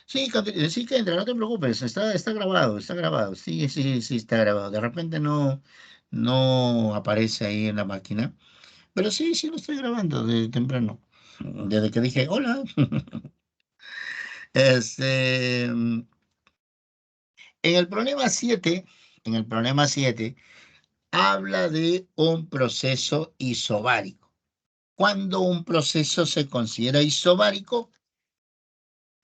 Sí, sí que entra, no te preocupes, está grabado, está grabado. Sí, sí, sí, está grabado. De repente no aparece ahí en la máquina, pero sí, sí lo estoy grabando desde temprano. Desde que dije, hola. En el problema 7, en el problema 7, habla de un proceso isobárico. Cuando un proceso se considera isobárico,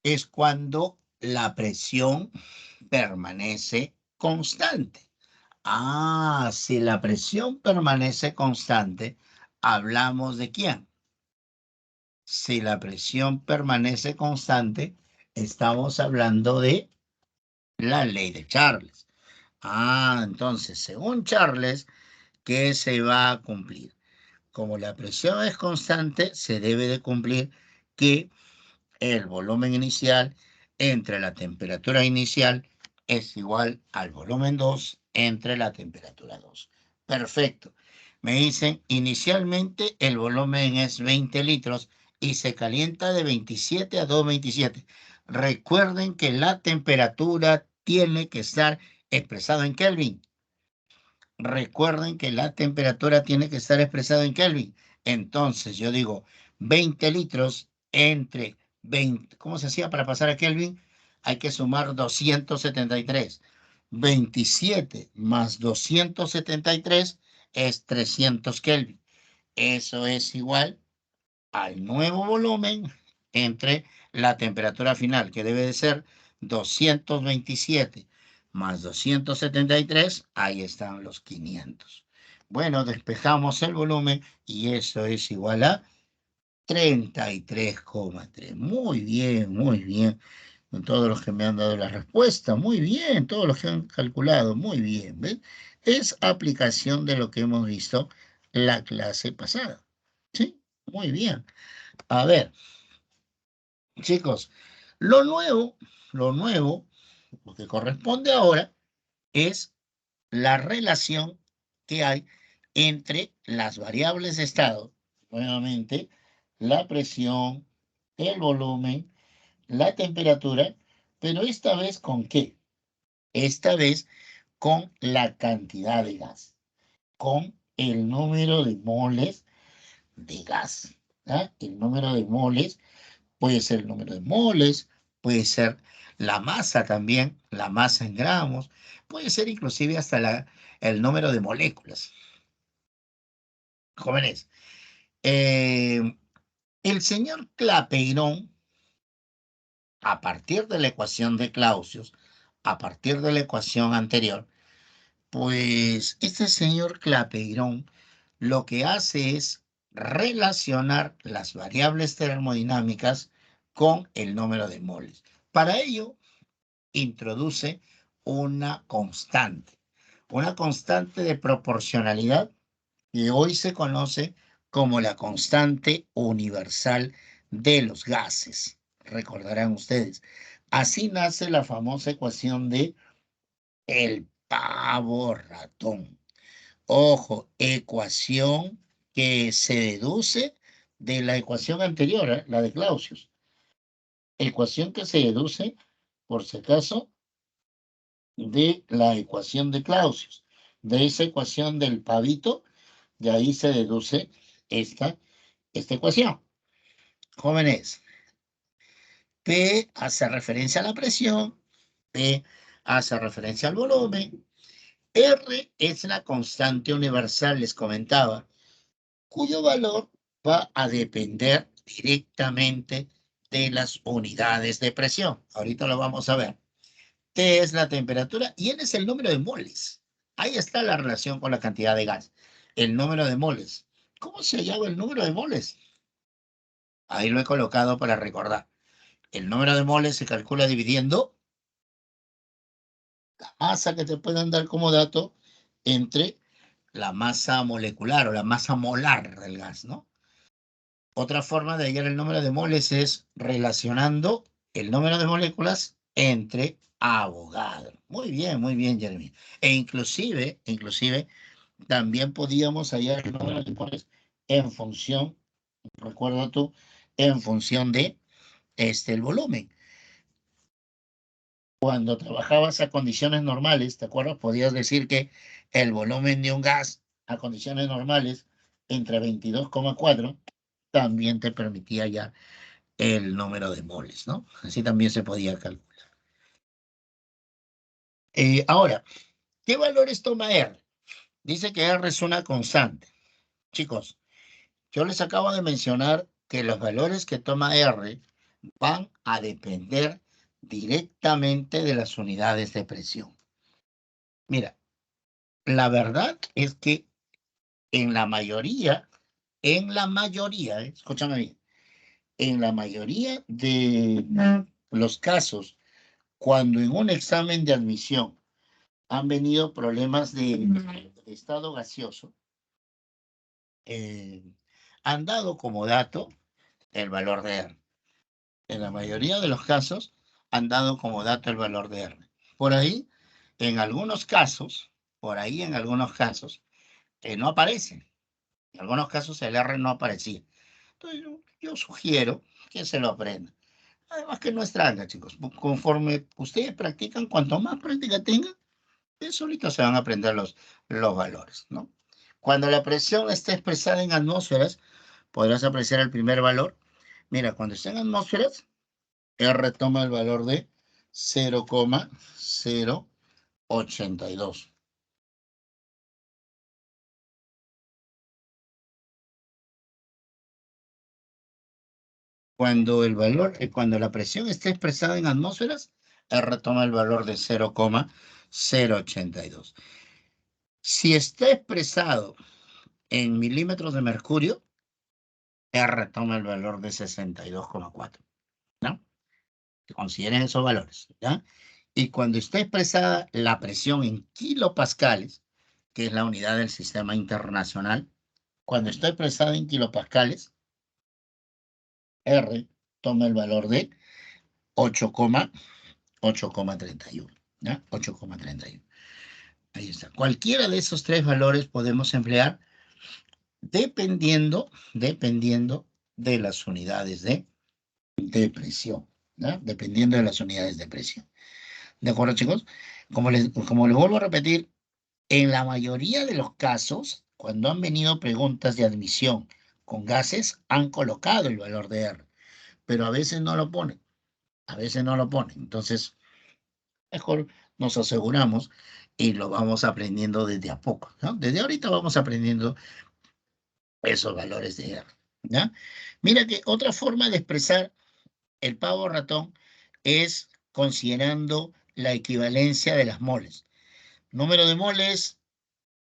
es cuando la presión permanece constante. Ah, si la presión permanece constante, ¿hablamos de quién? Si la presión permanece constante, estamos hablando de la ley de Charles. Ah, entonces, según Charles, ¿qué se va a cumplir? Como la presión es constante, se debe de cumplir que el volumen inicial entre la temperatura inicial es igual al volumen 2 entre la temperatura 2. Perfecto. Me dicen, inicialmente el volumen es 20 litros y se calienta de 27 a 227. Recuerden que la temperatura tiene que estar expresada en Kelvin. Recuerden que la temperatura tiene que estar expresada en Kelvin. Entonces, yo digo 20 litros entre 20. ¿Cómo se hacía para pasar a Kelvin? Hay que sumar 273. 27 más 273 es 300 Kelvin. Eso es igual al nuevo volumen entre la temperatura final, que debe de ser 227 más 273, ahí están los 500. Bueno, despejamos el volumen y eso es igual a 33,3. Muy bien, muy bien. Con todos los que me han dado la respuesta, muy bien, todos los que han calculado, muy bien. ¿Ves? Es aplicación de lo que hemos visto la clase pasada. Sí, muy bien. A ver, chicos, lo nuevo, lo que corresponde ahora es la relación que hay entre las variables de estado, nuevamente, la presión, el volumen, la temperatura, pero esta vez ¿con qué? Esta vez con la cantidad de gas, con el número de moles de gas. ¿Ah? El número de moles puede ser el número de moles, puede ser la masa también, la masa en gramos, puede ser inclusive hasta el número de moléculas. Jóvenes, el señor Clapeyron, a partir de la ecuación de Clausius, a partir de la ecuación anterior, pues este señor Clapeyron lo que hace es relacionar las variables termodinámicas con el número de moles. Para ello, introduce una constante de proporcionalidad que hoy se conoce como la constante universal de los gases. Recordarán ustedes. Así nace la famosa ecuación de el pavo ratón. Ojo, ecuación que se deduce de la ecuación anterior, la de Clausius. Ecuación que se deduce, por si acaso, de la ecuación de Clausius. De esa ecuación del pavito, de ahí se deduce esta ecuación. Jóvenes, P hace referencia a la presión, P hace referencia al volumen, R es la constante universal, les comentaba, cuyo valor va a depender directamente de las unidades de presión. Ahorita lo vamos a ver. T es la temperatura y N es el número de moles. Ahí está la relación con la cantidad de gas. El número de moles. ¿Cómo se hallaba el número de moles? Ahí lo he colocado para recordar. El número de moles se calcula dividiendo la masa que te pueden dar como dato entre la masa molecular o la masa molar del gas, ¿no? Otra forma de hallar el número de moles es relacionando el número de moléculas entre Avogadro. Muy bien, Jeremy. Inclusive, también podíamos hallar el número de moles en función, recuerda tú, en función de el volumen. Cuando trabajabas a condiciones normales, ¿te acuerdas? Podías decir que el volumen de un gas a condiciones normales entre 22,4 también te permitía ya el número de moles, ¿no? Así también se podía calcular. Ahora, ¿qué valores toma R? Dice que R es una constante. Chicos, yo les acabo de mencionar que los valores que toma R van a depender directamente de las unidades de presión. Mira, la verdad es que escúchame bien, en la mayoría de los casos, cuando en un examen de admisión han venido problemas de estado gaseoso, han dado como dato el valor de R. En la mayoría de los casos han dado como dato el valor de R. Por ahí, en algunos casos, no aparecen. En algunos casos el R no aparecía. Entonces yo sugiero que se lo aprendan. Además que no es tranca, chicos. Conforme ustedes practican, cuanto más práctica tengan, solitos se van a aprender los valores, ¿no? Cuando la presión está expresada en atmósferas, podrás apreciar el primer valor. Mira, cuando está en atmósferas, R toma el valor de 0,082. Cuando la presión está expresada en atmósferas, R toma el valor de 0,082. Si está expresado en milímetros de mercurio, R toma el valor de 62,4, ¿no? Que consideren esos valores, ¿ya? Y cuando está expresada la presión en kilopascales, que es la unidad del sistema internacional, cuando está expresada en kilopascales, R toma el valor de 8,31, ¿ya? 8,31. Ahí está. Cualquiera de esos tres valores podemos emplear dependiendo de las unidades de presión, ¿no? Dependiendo de las unidades de presión. ¿De acuerdo, chicos? Como les vuelvo a repetir, en la mayoría de los casos, cuando han venido preguntas de admisión con gases, han colocado el valor de R, pero a veces no lo ponen, a veces no lo ponen. Entonces, mejor nos aseguramos y lo vamos aprendiendo desde a poco, ¿no? Desde ahorita vamos aprendiendo esos valores de R, ¿ya? Mira que otra forma de expresar el pavo ratón es considerando la equivalencia de las moles. Número de moles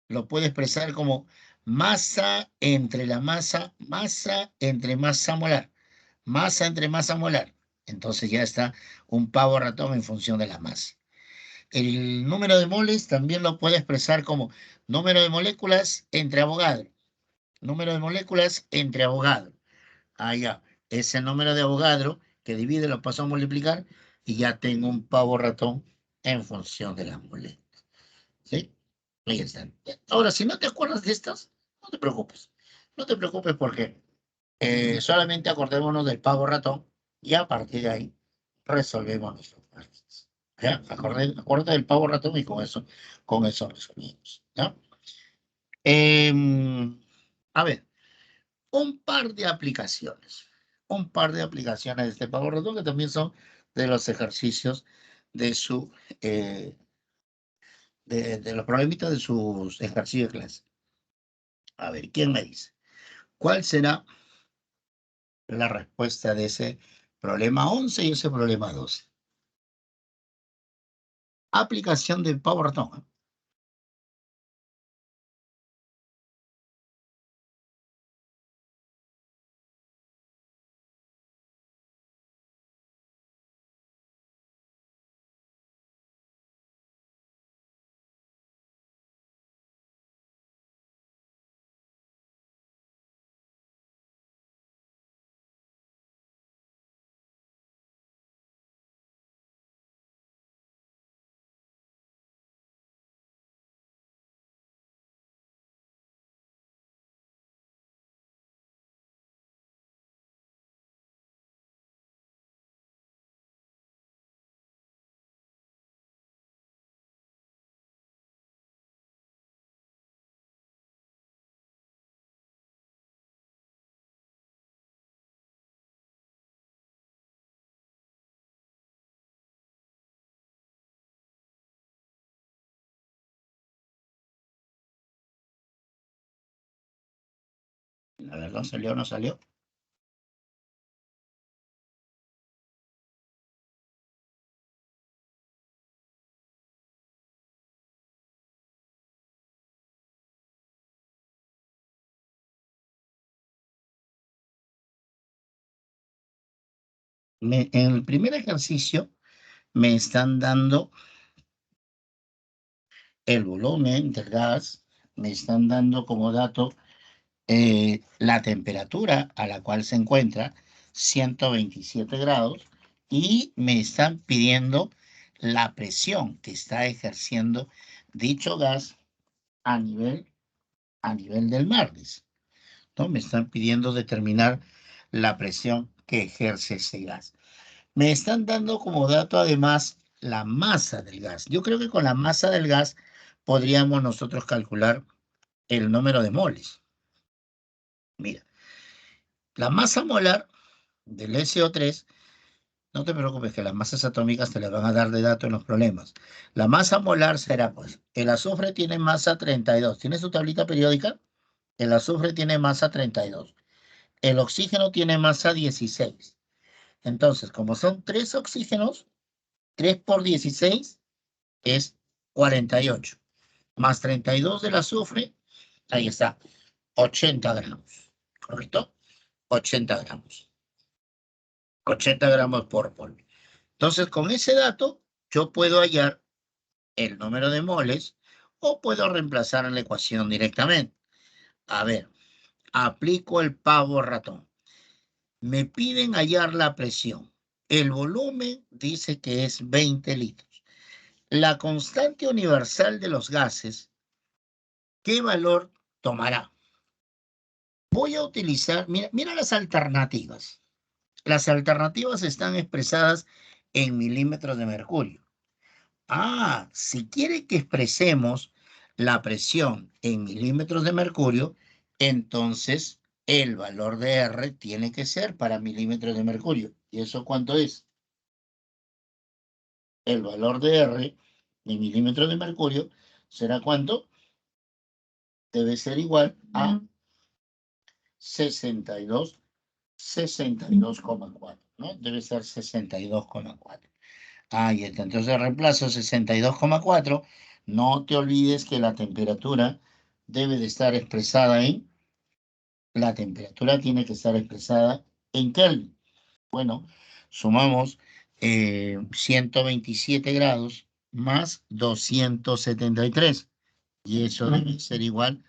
lo puede expresar como masa entre la masa entre masa molar, masa entre masa molar. Entonces ya está un pavo ratón en función de la masa. El número de moles también lo puede expresar como número de moléculas entre Avogadro, número de moléculas entre Avogadro. Ah, ya, es el número de Avogadro que divide, lo paso a multiplicar y ya tengo un pavo ratón en función de las moléculas. ¿Sí? Ahí están. Ahora, si no te acuerdas de estas, no te preocupes. No te preocupes porque solamente acordémonos del pavo ratón y a partir de ahí resolvemos nuestros problemas. ¿Ya? Acuérdate del pavo ratón y con eso resolvemos. ¿Ya? A ver, un par de aplicaciones. Un par de aplicaciones de este pavo ratón que también son de los ejercicios de su de los problemitas de sus ejercicios de clase. A ver, ¿quién me dice? ¿Cuál será la respuesta de ese problema 11 y ese problema 12? Aplicación del pavo ratón. A ver, ¿no salió o no salió? En el primer ejercicio me están dando el volumen del gas, me están dando como dato la temperatura a la cual se encuentra, 127 grados, y me están pidiendo la presión que está ejerciendo dicho gas a nivel del mar, dice, ¿no? Me están pidiendo determinar la presión que ejerce ese gas. Me están dando como dato además la masa del gas. Yo creo que con la masa del gas podríamos nosotros calcular el número de moles. Mira, la masa molar del SO3, no te preocupes que las masas atómicas te las van a dar de dato en los problemas. La masa molar será, pues, el azufre tiene masa 32. ¿Tiene su tablita periódica? El azufre tiene masa 32. El oxígeno tiene masa 16. Entonces, como son 3 oxígenos, 3 por 16 es 48. Más 32 del azufre, ahí está, 80 gramos. ¿Correcto? 80 gramos. 80 gramos por mol. Entonces, con ese dato, yo puedo hallar el número de moles o puedo reemplazar en la ecuación directamente. A ver, aplico el pavo ratón. Me piden hallar la presión. El volumen dice que es 20 litros. la constante universal de los gases, ¿qué valor tomará? Voy a utilizar, mira las alternativas. Las alternativas están expresadas en milímetros de mercurio. Ah, si quiere que expresemos la presión en milímetros de mercurio, entonces el valor de R tiene que ser para milímetros de mercurio. ¿Y eso cuánto es? El valor de R en milímetros de mercurio será ¿cuánto? Debe ser igual a 62, 62,4, ¿no? Debe ser 62,4. Ahí está, entonces reemplazo 62,4. No te olvides que la temperatura debe de estar expresada la temperatura tiene que estar expresada en Kelvin. Bueno, sumamos 127 grados más 273. Y eso debe ser igual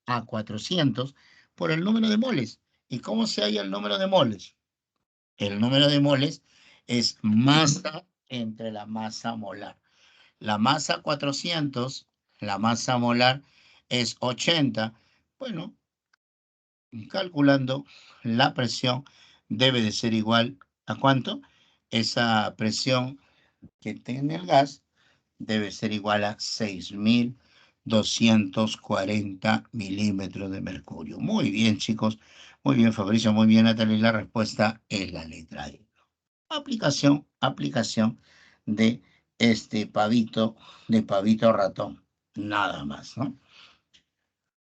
a 400 por el número de moles. ¿Y cómo se halla el número de moles? El número de moles es masa entre la masa molar. La masa 400, la masa molar es 80. Bueno, calculando la presión debe de ser igual a ¿cuánto? Esa presión que tiene el gas debe ser igual a 6.240 milímetros de mercurio. Muy bien, chicos. Muy bien, Fabricio. Muy bien, Natalia. La respuesta es la letra E. Aplicación de este pavito, de pavito ratón. Nada más, ¿no?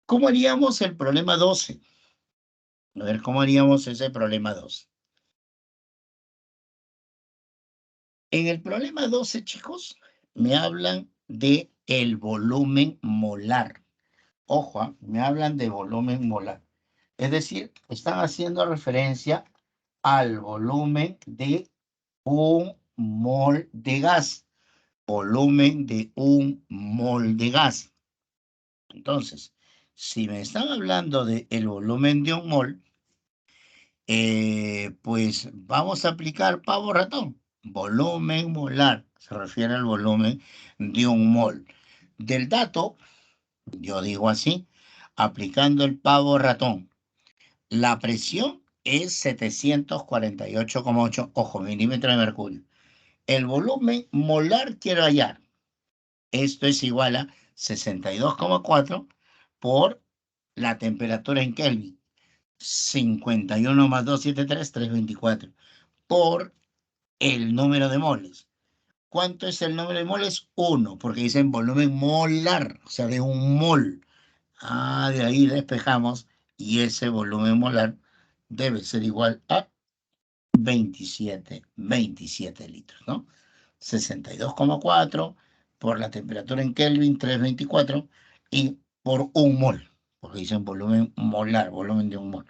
¿Cómo haríamos el problema 12? A ver, ¿cómo haríamos ese problema 12? En el problema 12, chicos, me hablan de el volumen molar. Ojo, me hablan de volumen molar. Es decir, están haciendo referencia al volumen de un mol de gas. Volumen de un mol de gas. Entonces, si me están hablando del volumen de un mol, pues vamos a aplicar pavo ratón. Volumen molar se refiere al volumen de un mol. Del dato, yo digo así, aplicando el pavo ratón. La presión es 748,8, ojo, milímetros de mercurio. El volumen molar quiero hallar. Esto es igual a 62,4 por la temperatura en Kelvin. 51 más 273, 324. Por el número de moles. ¿Cuánto es el número de moles? 1, porque dicen volumen molar, o sea, de un mol. Ah, de ahí despejamos y ese volumen molar debe ser igual a 27 litros, ¿no? 62,4 por la temperatura en Kelvin, 324, y por un mol, porque dicen volumen molar, volumen de un mol.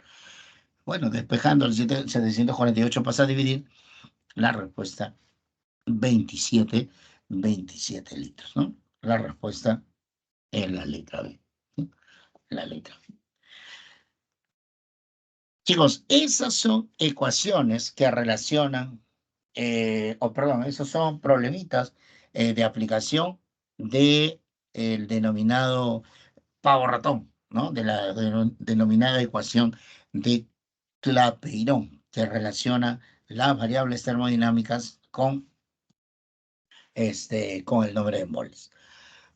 Bueno, despejando el 748 pasa a dividir la respuesta 27 litros, ¿no? La respuesta es la letra B, ¿sí? La letra B. Chicos, esas son ecuaciones que relacionan, perdón, esos son problemitas de aplicación de el denominado pavo ratón, ¿no? De la denominada ecuación de Clapeyron, que relaciona las variables termodinámicas con el nombre de moles.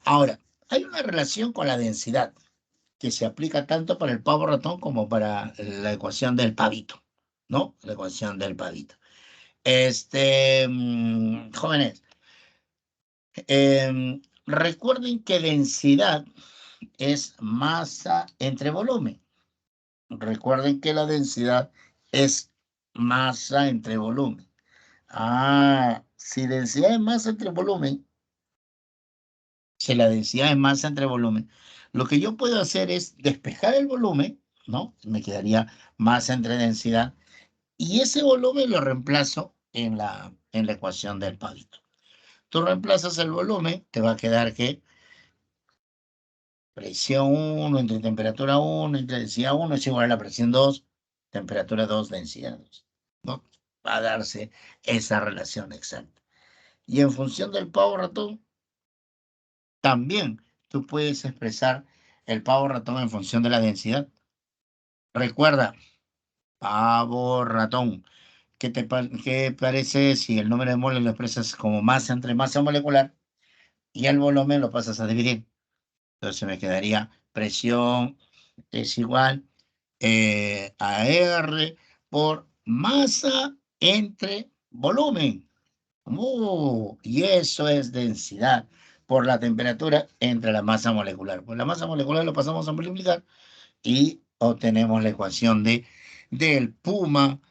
Ahora, hay una relación con la densidad que se aplica tanto para el pavo ratón como para la ecuación del pavito, ¿no? La ecuación del pavito. Jóvenes, recuerden que densidad es masa entre volumen. Recuerden que la densidad es masa entre volumen. Ah, si densidad es masa entre volumen, si la densidad es masa entre volumen, lo que yo puedo hacer es despejar el volumen, ¿no? Me quedaría masa entre densidad, y ese volumen lo reemplazo en la ecuación del pavito. Tú reemplazas el volumen, te va a quedar que presión 1 entre temperatura 1 entre densidad 1 es igual a la presión 2, temperatura 2, densidad 2, ¿no? Va a darse esa relación exacta. Y en función del pavo ratón, También tú puedes expresar el pavo ratón en función de la densidad. Recuerda, pavo ratón. ¿Qué parece si el número de moles lo expresas como masa entre masa molecular y el volumen lo pasas a dividir? Entonces me quedaría presión es igual a R por masa entre volumen. Y eso es densidad por la temperatura entre la masa molecular. Pues la masa molecular lo pasamos a multiplicar y obtenemos la ecuación del Puma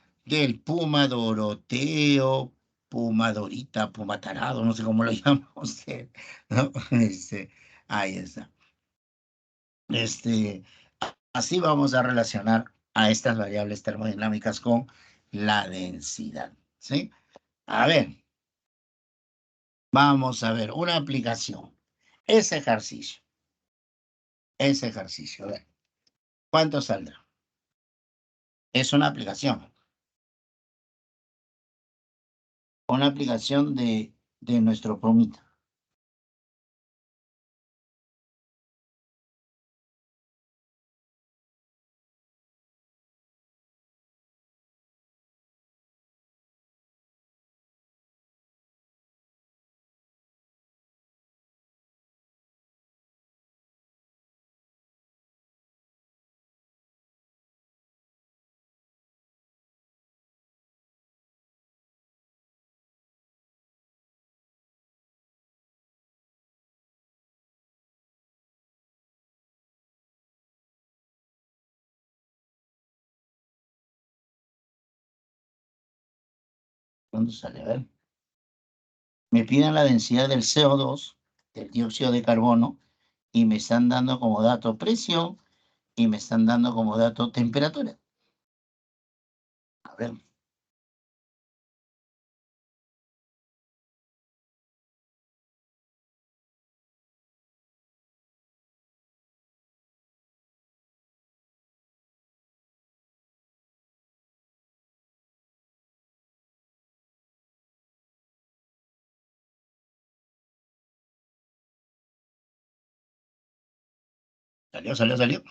Doroteo, Puma Dorita, Puma Tarado, no sé cómo lo llama usted, ¿no? Ahí está. Así vamos a relacionar a estas variables termodinámicas con la densidad, ¿sí? A ver, vamos a ver una aplicación. Ese ejercicio, a ver, ¿cuánto saldrá? Es una aplicación de nuestro promita. ¿Cuánto sale? A ver. Me piden la densidad del CO2, del dióxido de carbono, y me están dando como dato presión y me están dando como dato temperatura. A ver. Salió.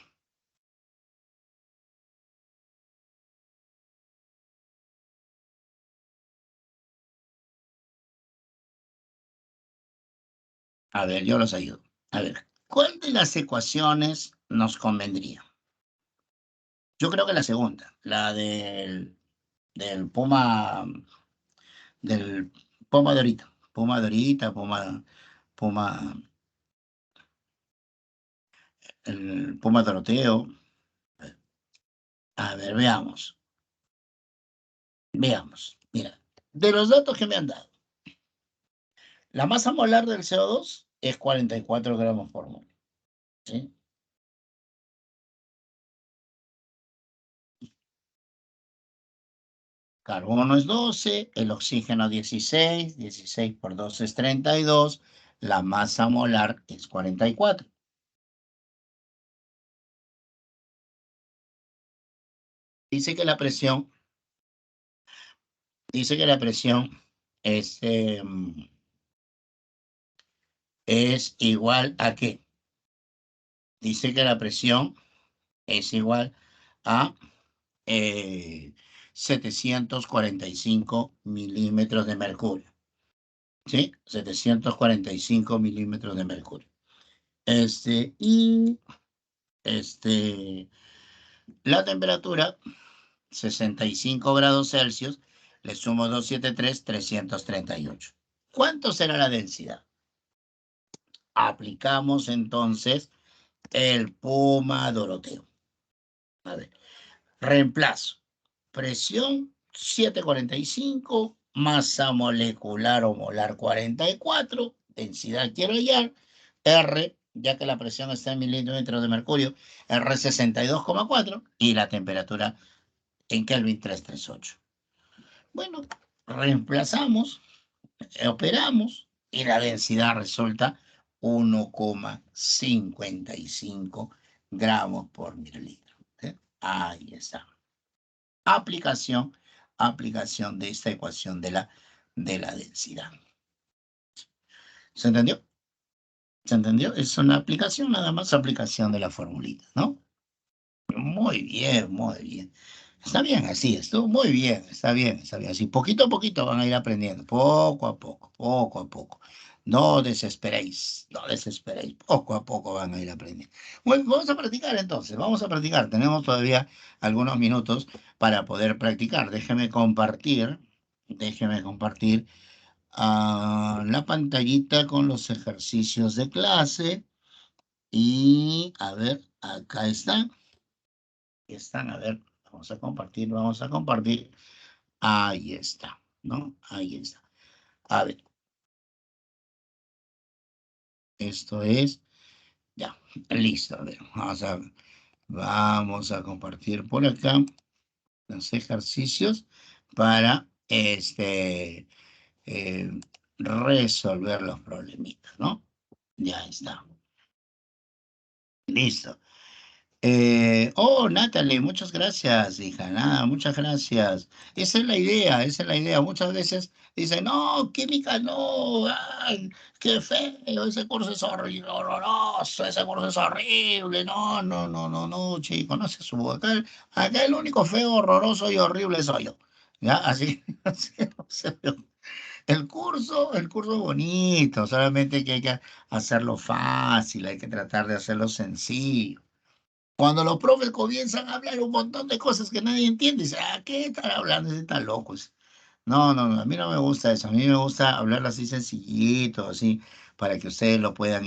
A ver, yo los ayudo. A ver, ¿cuál de las ecuaciones nos convendría? Yo creo que la segunda, la del del Puma Dorita. Puma, el Puma Doroteo. A ver, veamos. Mira, de los datos que me han dado, la masa molar del CO2 es 44 gramos por mol, ¿sí? Carbono es 12, el oxígeno 16, 16 por 2 es 32, la masa molar es 44. Dice que la presión, dice que la presión es, es igual a ¿qué? Dice que la presión es igual a 745 milímetros de mercurio. ¿Sí? 745 milímetros de mercurio. Y la temperatura, 65 grados Celsius, le sumo 273, 338. ¿Cuánto será la densidad? Aplicamos entonces el Puma Doroteo. A ver, reemplazo. Presión 745, masa molecular o molar 44, densidad quiero hallar, R, ya que la presión está en milímetros de mercurio, R 62,4 y la temperatura en Kelvin 338. Bueno, reemplazamos, operamos y la densidad resulta 1,55 gramos por mililitro. Ahí está. Aplicación, aplicación de esta ecuación de la densidad. ¿Se entendió? ¿Se entendió? Es una aplicación, nada más aplicación de la formulita, ¿no? Muy bien, muy bien. Está bien así, estuvo muy bien, está bien, está bien. Así poquito a poquito van a ir aprendiendo, poco a poco, poco a poco. No desesperéis, no desesperéis, poco a poco van a ir aprendiendo. Bueno, vamos a practicar entonces, vamos a practicar. Tenemos todavía algunos minutos para poder practicar. Déjeme compartir la pantallita con los ejercicios de clase. Y a ver, acá están. Están, a ver, vamos a compartir, vamos a compartir. Ahí está, ¿no? Ahí está. A ver, esto es, ya, listo. A ver, vamos a compartir por acá los ejercicios para eh, resolver los problemitas, ¿no? Ya está. Listo. Natalie, muchas gracias, hija. Nada, muchas gracias. Esa es la idea, esa es la idea. Muchas veces dicen, no, química no, ay, qué feo, ese curso es horrible, horroroso, ese curso es horrible. No, no, no, no, no, chico, no se subo. Acá el único feo, horroroso y horrible soy yo. ¿Ya? Así, así, o sea, el curso bonito, solamente que hay que hacerlo fácil, hay que tratar de hacerlo sencillo. Cuando los profes comienzan a hablar un montón de cosas que nadie entiende, dice, ¿qué están hablando? Están locos. No, no, no, a mí no me gusta eso. A mí me gusta hablarlo así sencillito, así, para que ustedes lo puedan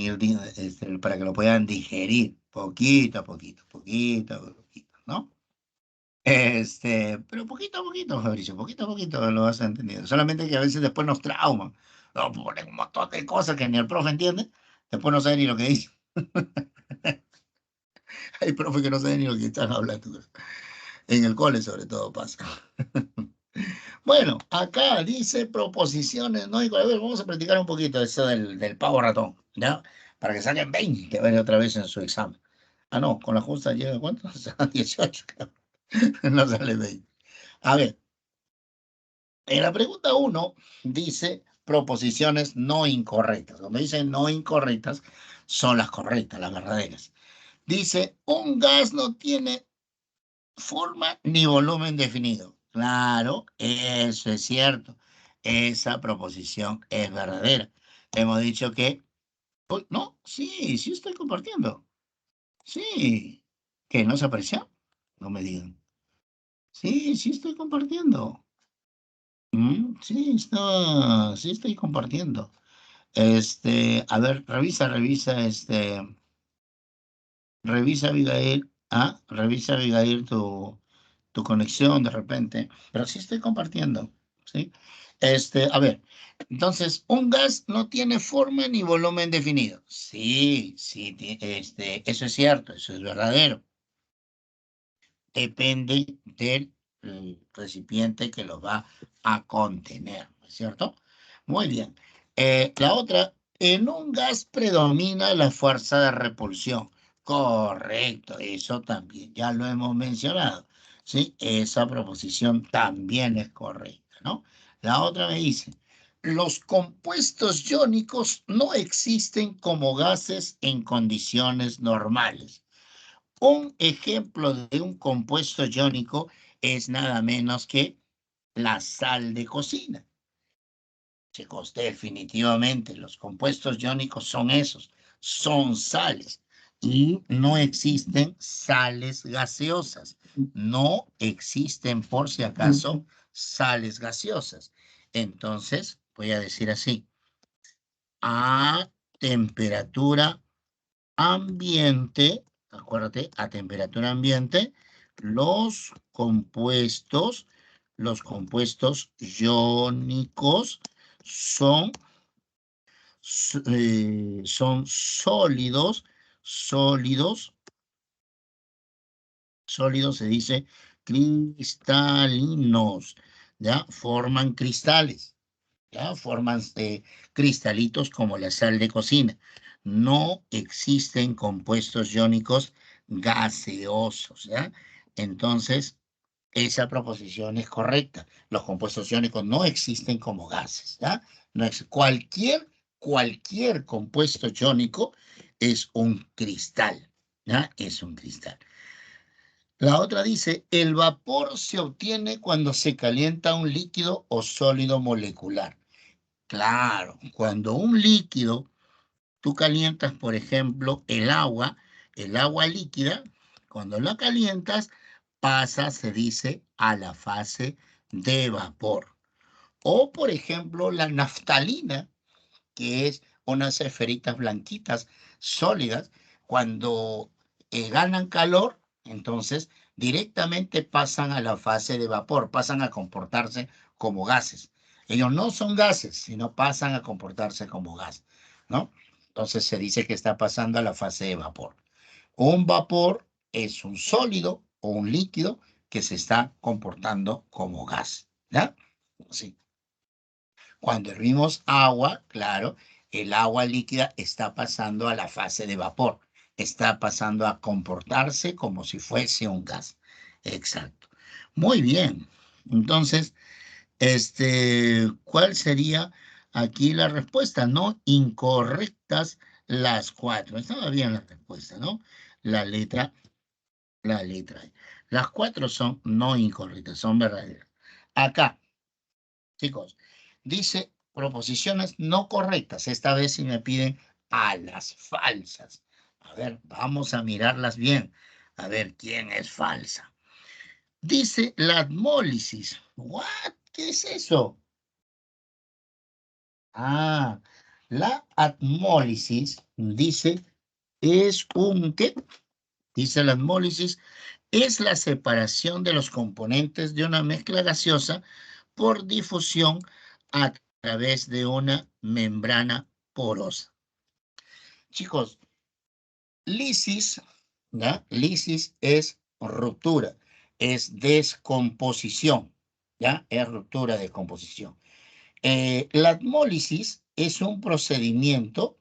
para que lo puedan digerir, poquito a poquito, poquito a poquito, ¿no? Pero poquito a poquito, Fabricio, poquito a poquito lo vas a entender. Solamente que a veces después nos trauman. Nos ponen un montón de cosas que ni el profe entiende, después no sabe ni lo que dice. Hay profe que no sabe ni lo que están hablando. En el cole sobre todo pasa. Bueno, acá dice proposiciones, ¿no? Y a ver, vamos a practicar un poquito eso del pavo ratón, ¿ya? Para que saquen 20, a ver, otra vez en su examen. Ah, no, con la justa llega, ¿cuánto? A 18, creo. No sale 20. A ver, en la pregunta uno dice proposiciones no incorrectas. Cuando dice no incorrectas, son las correctas, las verdaderas. Dice, un gas no tiene forma ni volumen definido. Claro, eso es cierto. Esa proposición es verdadera. Hemos dicho que, uy, no, sí, sí estoy compartiendo. Sí, que no se aprecia. No me digan. Sí, sí estoy compartiendo. Sí, sí estoy compartiendo. A ver, revisa, revisa, Abigail, tu conexión de repente, pero sí estoy compartiendo, ¿sí? A ver, entonces, un gas no tiene forma ni volumen definido. Sí, sí, eso es cierto, eso es verdadero. Depende del recipiente que lo va a contener, ¿no es cierto? Muy bien. La otra, en un gas predomina la fuerza de repulsión. Correcto, eso también ya lo hemos mencionado. ¿Sí? Esa proposición también es correcta, ¿no? La otra me dice, los compuestos iónicos no existen como gases en condiciones normales. Un ejemplo de un compuesto iónico es nada menos que la sal de cocina. Chicos, definitivamente los compuestos iónicos son esos, son sales. Y no existen sales gaseosas. No existen, por si acaso, sales gaseosas. Entonces, voy a decir así, a temperatura ambiente, acuérdate, a temperatura ambiente, los compuestos, los compuestos iónicos son, son sólidos, sólidos se dice cristalinos, ¿ya? Forman cristales. ¿Ya? Forman cristalitos como la sal de cocina. No existen compuestos iónicos gaseosos, ¿ya? Entonces, esa proposición es correcta. Los compuestos iónicos no existen como gases, ¿ya? No es, cualquier compuesto iónico es un cristal, ¿ya? Es un cristal. La otra dice, el vapor se obtiene cuando se calienta un líquido o sólido molecular. Claro, cuando un líquido, tú calientas, por ejemplo, el agua líquida, cuando la calientas, pasa, se dice, a la fase de vapor. O, por ejemplo, la naftalina, que es unas esferitas blanquitas sólidas, cuando ganan calor, entonces directamente pasan a la fase de vapor, pasan a comportarse como gases. Ellos no son gases, sino pasan a comportarse como gas, ¿no? Entonces se dice que está pasando a la fase de vapor. Un vapor es un sólido o un líquido que se está comportando como gas, ¿ya? Sí. Cuando hervimos agua, claro, el agua líquida está pasando a la fase de vapor, está pasando a comportarse como si fuese un gas. Exacto. Muy bien. Entonces, ¿cuál sería aquí la respuesta? No incorrectas las cuatro. Estaba bien la respuesta, ¿no? La letra, la letra. Las cuatro son no incorrectas, son verdaderas. Acá. Chicos, dice proposiciones no correctas. Esta vez sí me piden a las falsas. A ver, vamos a mirarlas bien. A ver quién es falsa. Dice la admólisis. ¿What? ¿Qué es eso? Ah, la admólisis dice es un ¿qué? Dice la admólisis es la separación de los componentes de una mezcla gaseosa por difusión a través de una membrana porosa. Chicos, lisis, ¿ya? Lisis es ruptura, es descomposición, ¿ya? Es ruptura, descomposición. La admólisis es un procedimiento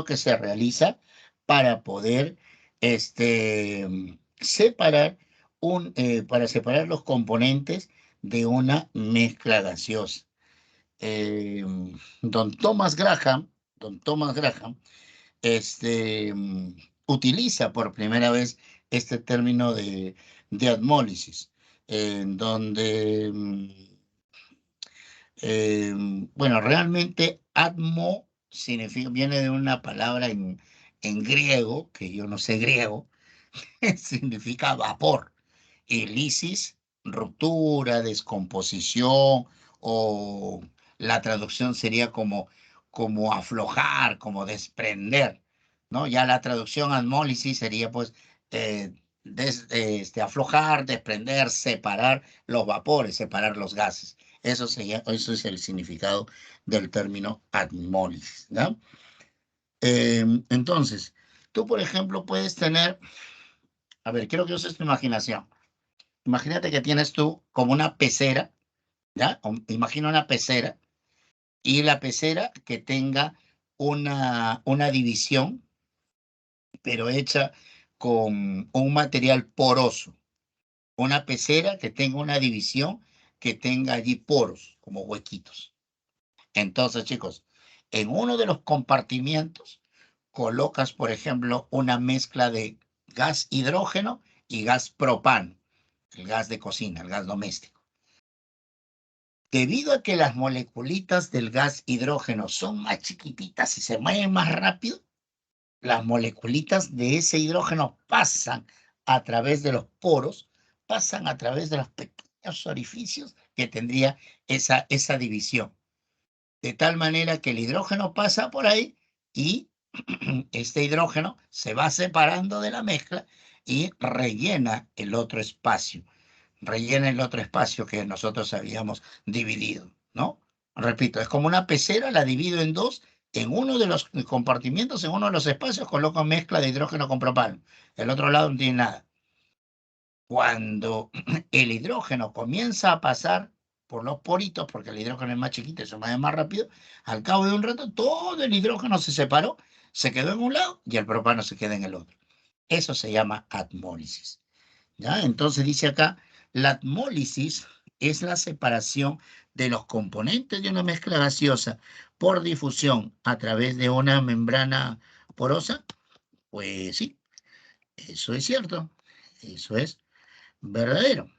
que se realiza para poder separar para separar los componentes de una mezcla gaseosa. Don Thomas Graham, don Thomas Graham, utiliza por primera vez este término de admólisis, en donde bueno, realmente atmo significa, viene de una palabra en griego, que yo no sé griego, significa vapor. Y lisis, ruptura, descomposición, o la traducción sería como aflojar, como desprender, ¿no? Ya la traducción admólisis sería pues aflojar, desprender, separar los vapores, separar los gases. Eso es el significado del término admólisis, ¿no? Entonces, tú, por ejemplo, puedes tener, a ver, quiero que uses tu imaginación. Imagínate que tienes tú como una pecera, ¿ya? Imagina una pecera y la pecera que tenga una división, pero hecha con un material poroso. Una pecera que tenga una división que tenga allí poros, como huequitos. Entonces, chicos, en uno de los compartimientos colocas, por ejemplo, una mezcla de gas hidrógeno y gas propano, el gas de cocina, el gas doméstico. Debido a que las moleculitas del gas hidrógeno son más chiquititas y se mueven más rápido, las moleculitas de ese hidrógeno pasan a través de los poros, pasan a través de los pequeños orificios que tendría esa división. De tal manera que el hidrógeno pasa por ahí y este hidrógeno se va separando de la mezcla y rellena el otro espacio que nosotros habíamos dividido, ¿no? Repito, es como una pecera, la divido en dos, en uno de los compartimientos, en uno de los espacios coloco mezcla de hidrógeno con propano, el otro lado no tiene nada. Cuando el hidrógeno comienza a pasar por los poritos, porque el hidrógeno es más chiquito y se mueve más rápido, al cabo de un rato todo el hidrógeno se separó, se quedó en un lado y el propano se queda en el otro. Eso se llama admólisis. ¿Ya? Entonces dice acá, la admólisis es la separación de los componentes de una mezcla gaseosa por difusión a través de una membrana porosa? Pues sí, eso es cierto, eso es verdadero.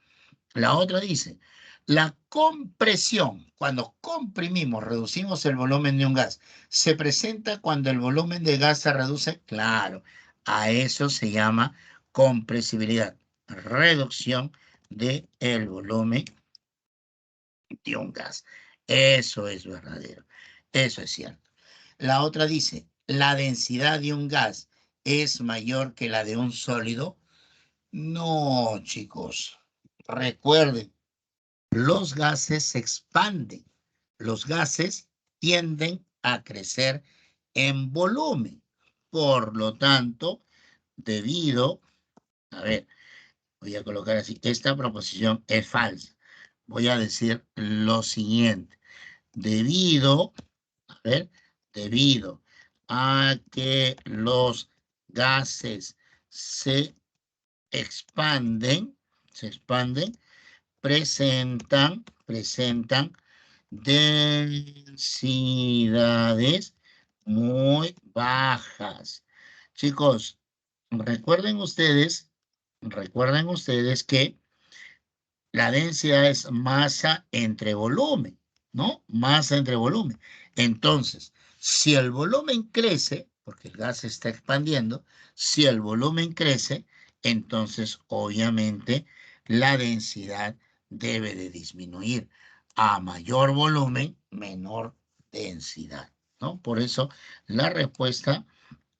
La otra dice, la compresión, cuando comprimimos, reducimos el volumen de un gas, ¿se presenta cuando el volumen de gas se reduce? Claro, a eso se llama compresibilidad, reducción del volumen de un gas. Eso es verdadero, eso es cierto. La otra dice, ¿la densidad de un gas es mayor que la de un sólido? No, chicos, recuerden. Los gases se expanden. Los gases tienden a crecer en volumen. Por lo tanto, debido, a ver, voy a colocar así, esta proposición es falsa. Voy a decir lo siguiente. Debido, a ver, debido a que los gases se expanden, presentan densidades muy bajas. Chicos, recuerden ustedes que la densidad es masa entre volumen, ¿no? Masa entre volumen. Entonces, si el volumen crece, porque el gas se está expandiendo, si el volumen crece, entonces obviamente la densidad debe de disminuir. A mayor volumen, menor densidad, ¿no? Por eso la respuesta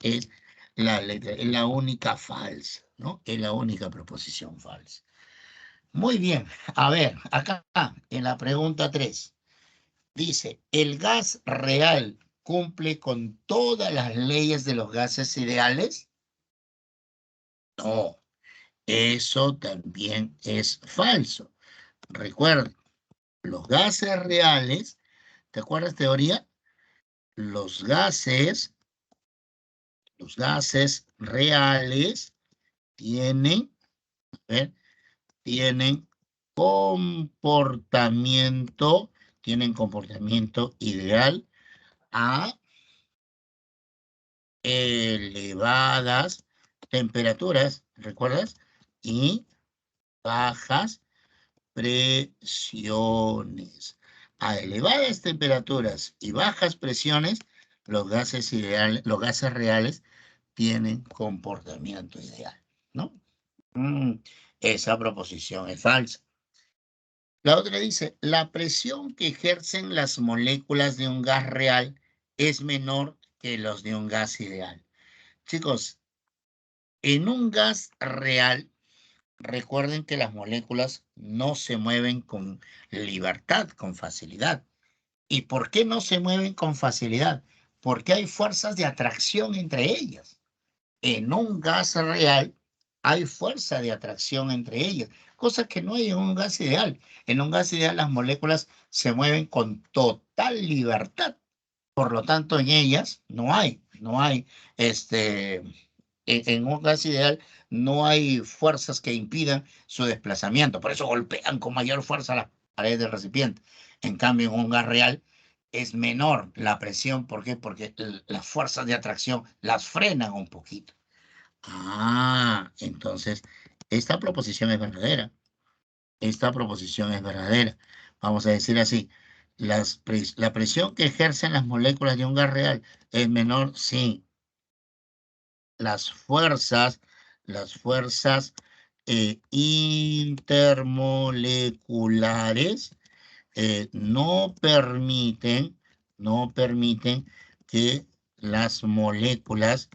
es la letra, es la única falsa, ¿no? Es la única proposición falsa. Muy bien, a ver, acá en la pregunta 3 dice, ¿el gas real cumple con todas las leyes de los gases ideales? No, eso también es falso. Recuerden, los gases reales, ¿te acuerdas teoría? Los gases reales tienen, a ver, tienen comportamiento, tienen comportamiento ideal a elevadas temperaturas, ¿recuerdas? Y bajas presiones. A elevadas temperaturas y bajas presiones, los gases ideales, los gases reales tienen comportamiento ideal, ¿no? Esa proposición es falsa. La otra dice, la presión que ejercen las moléculas de un gas real es menor que los de un gas ideal. Chicos, en un gas real, recuerden que las moléculas no se mueven con libertad, con facilidad. ¿Y por qué no se mueven con facilidad? Porque hay fuerzas de atracción entre ellas. En un gas real hay fuerza de atracción entre ellas, cosa que no hay en un gas ideal. En un gas ideal las moléculas se mueven con total libertad. Por lo tanto, en ellas no hay, en un gas ideal no hay fuerzas que impidan su desplazamiento. Por eso golpean con mayor fuerza las paredes del recipiente. En cambio, en un gas real es menor la presión. ¿Por qué? Porque las fuerzas de atracción las frenan un poquito. Entonces, esta proposición es verdadera. Esta proposición es verdadera. Vamos a decir así, la presión que ejercen las moléculas de un gas real es menor, sí. Las fuerzas intermoleculares no permiten que las moléculas,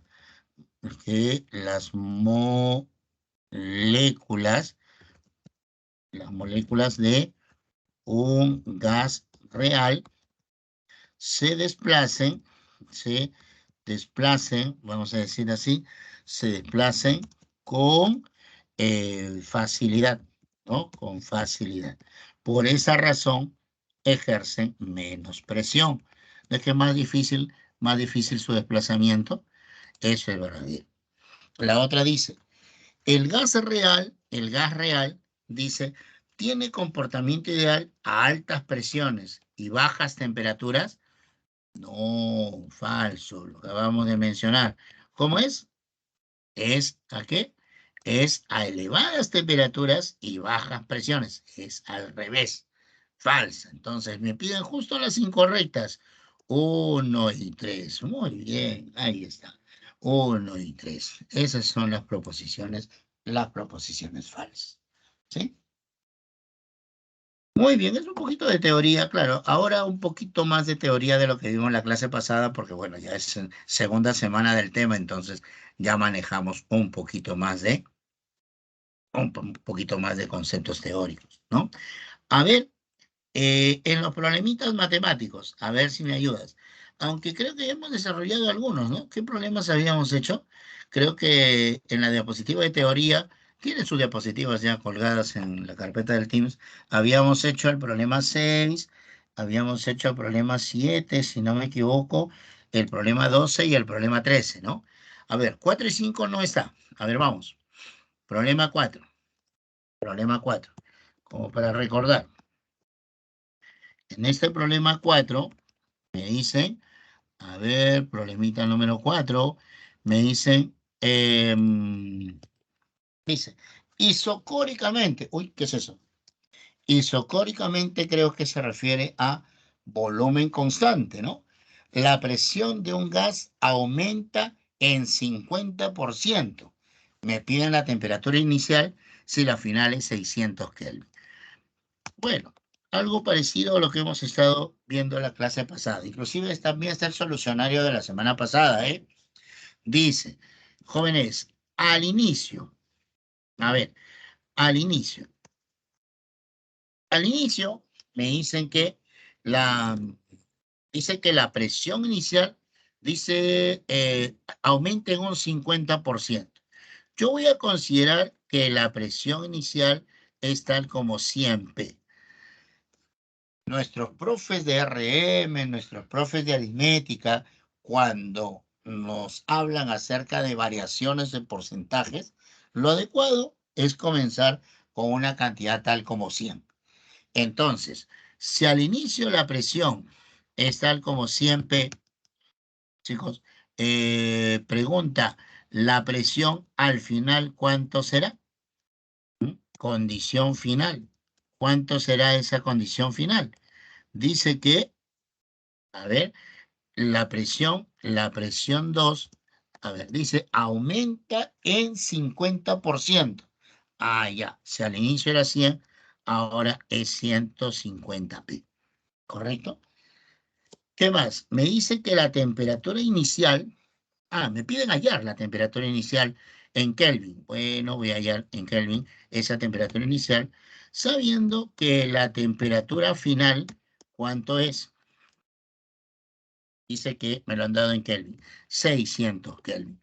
las moléculas de un gas real se desplacen, vamos a decir así, se desplacen con facilidad, ¿no? Con facilidad. Por esa razón ejercen menos presión. ¿No es que es más difícil su desplazamiento? Eso es verdadero. La otra dice, el gas real, dice, ¿tiene comportamiento ideal a altas presiones y bajas temperaturas? No, falso, lo que acabamos de mencionar. ¿Cómo es? ¿Es a qué? Es a elevadas temperaturas y bajas presiones. Es al revés. Falsa. Entonces me piden justo las incorrectas. 1 y 3. Muy bien, ahí está. 1 y 3. Esas son las proposiciones falsas. ¿Sí? Muy bien, es un poquito de teoría, claro. Ahora un poquito más de teoría de lo que vimos en la clase pasada, porque bueno, ya es segunda semana del tema, entonces ya manejamos un poquito más de conceptos teóricos, ¿no? A ver, en los problemitas matemáticos, a ver si me ayudas. Aunque creo que ya hemos desarrollado algunos, ¿no? ¿Qué problemas habíamos hecho? Creo que en la diapositiva de teoría, tiene sus diapositivas ya colgadas en la carpeta del Teams, habíamos hecho el problema 6, habíamos hecho el problema 7, si no me equivoco, el problema 12 y el problema 13, ¿no? A ver, 4 y 5 no está. A ver, vamos. Problema 4. Problema 4. Como para recordar. En este problema 4 me dicen, a ver, problemita número 4, me dicen, dice, isocóricamente, uy, ¿qué es eso? Isocóricamente creo que se refiere a volumen constante, ¿no? La presión de un gas aumenta en 50%. Me piden la temperatura inicial si la final es 600 Kelvin. Bueno, algo parecido a lo que hemos estado viendo en la clase pasada. Inclusive también está el solucionario de la semana pasada, ¿eh? Dice, jóvenes, al inicio, a ver, al inicio, al inicio me dicen que la, la presión inicial, dice, aumenta en un 50%. Yo voy a considerar que la presión inicial es tal como 100 P. Nuestros profes de RM, nuestros profes de aritmética, cuando nos hablan acerca de variaciones de porcentajes, lo adecuado es comenzar con una cantidad tal como 100. Entonces, si al inicio la presión es tal como 100 P, chicos, pregunta, ¿la presión al final cuánto será? Condición final. ¿Cuánto será esa condición final? Dice que, a ver, la presión 2, a ver, dice, aumenta en 50%. Ah, ya, si al inicio era 100, ahora es 150 pi, ¿correcto? ¿Qué más? Me dice que la temperatura inicial, me piden hallar la temperatura inicial en Kelvin. Bueno, voy a hallar en Kelvin esa temperatura inicial, sabiendo que la temperatura final, ¿cuánto es? Dice que me lo han dado en Kelvin. 600 Kelvin.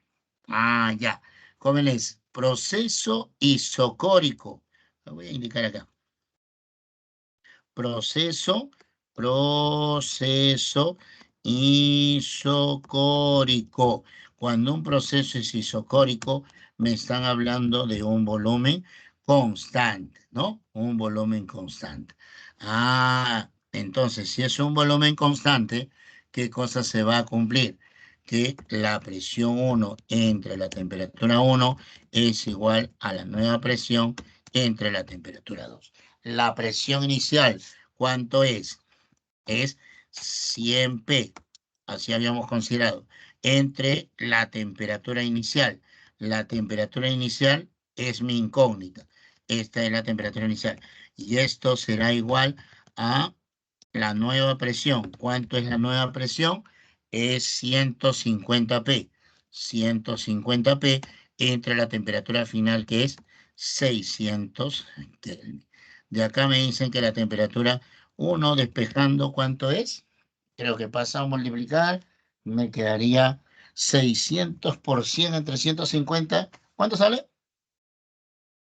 Ah, ya. Jóvenes, proceso isocórico. Lo voy a indicar acá. Proceso isocórico. Cuando un proceso es isocórico, me están hablando de un volumen constante, ¿no? Un volumen constante. Ah, entonces, si es un volumen constante, ¿qué cosa se va a cumplir? Que la presión 1 entre la temperatura 1 es igual a la nueva presión entre la temperatura 2. La presión inicial, ¿cuánto es? Es 100 P, así habíamos considerado, entre la temperatura inicial. La temperatura inicial es mi incógnita. Esta es la temperatura inicial. Y esto será igual a la nueva presión. ¿Cuánto es la nueva presión? Es 150 P. 150 P entre la temperatura final que es 600 Kelvin. De acá me dicen que la temperatura 1 despejando, ¿cuánto es? Creo que pasa a multiplicar, me quedaría 600 por 100 entre 150. ¿Cuánto sale?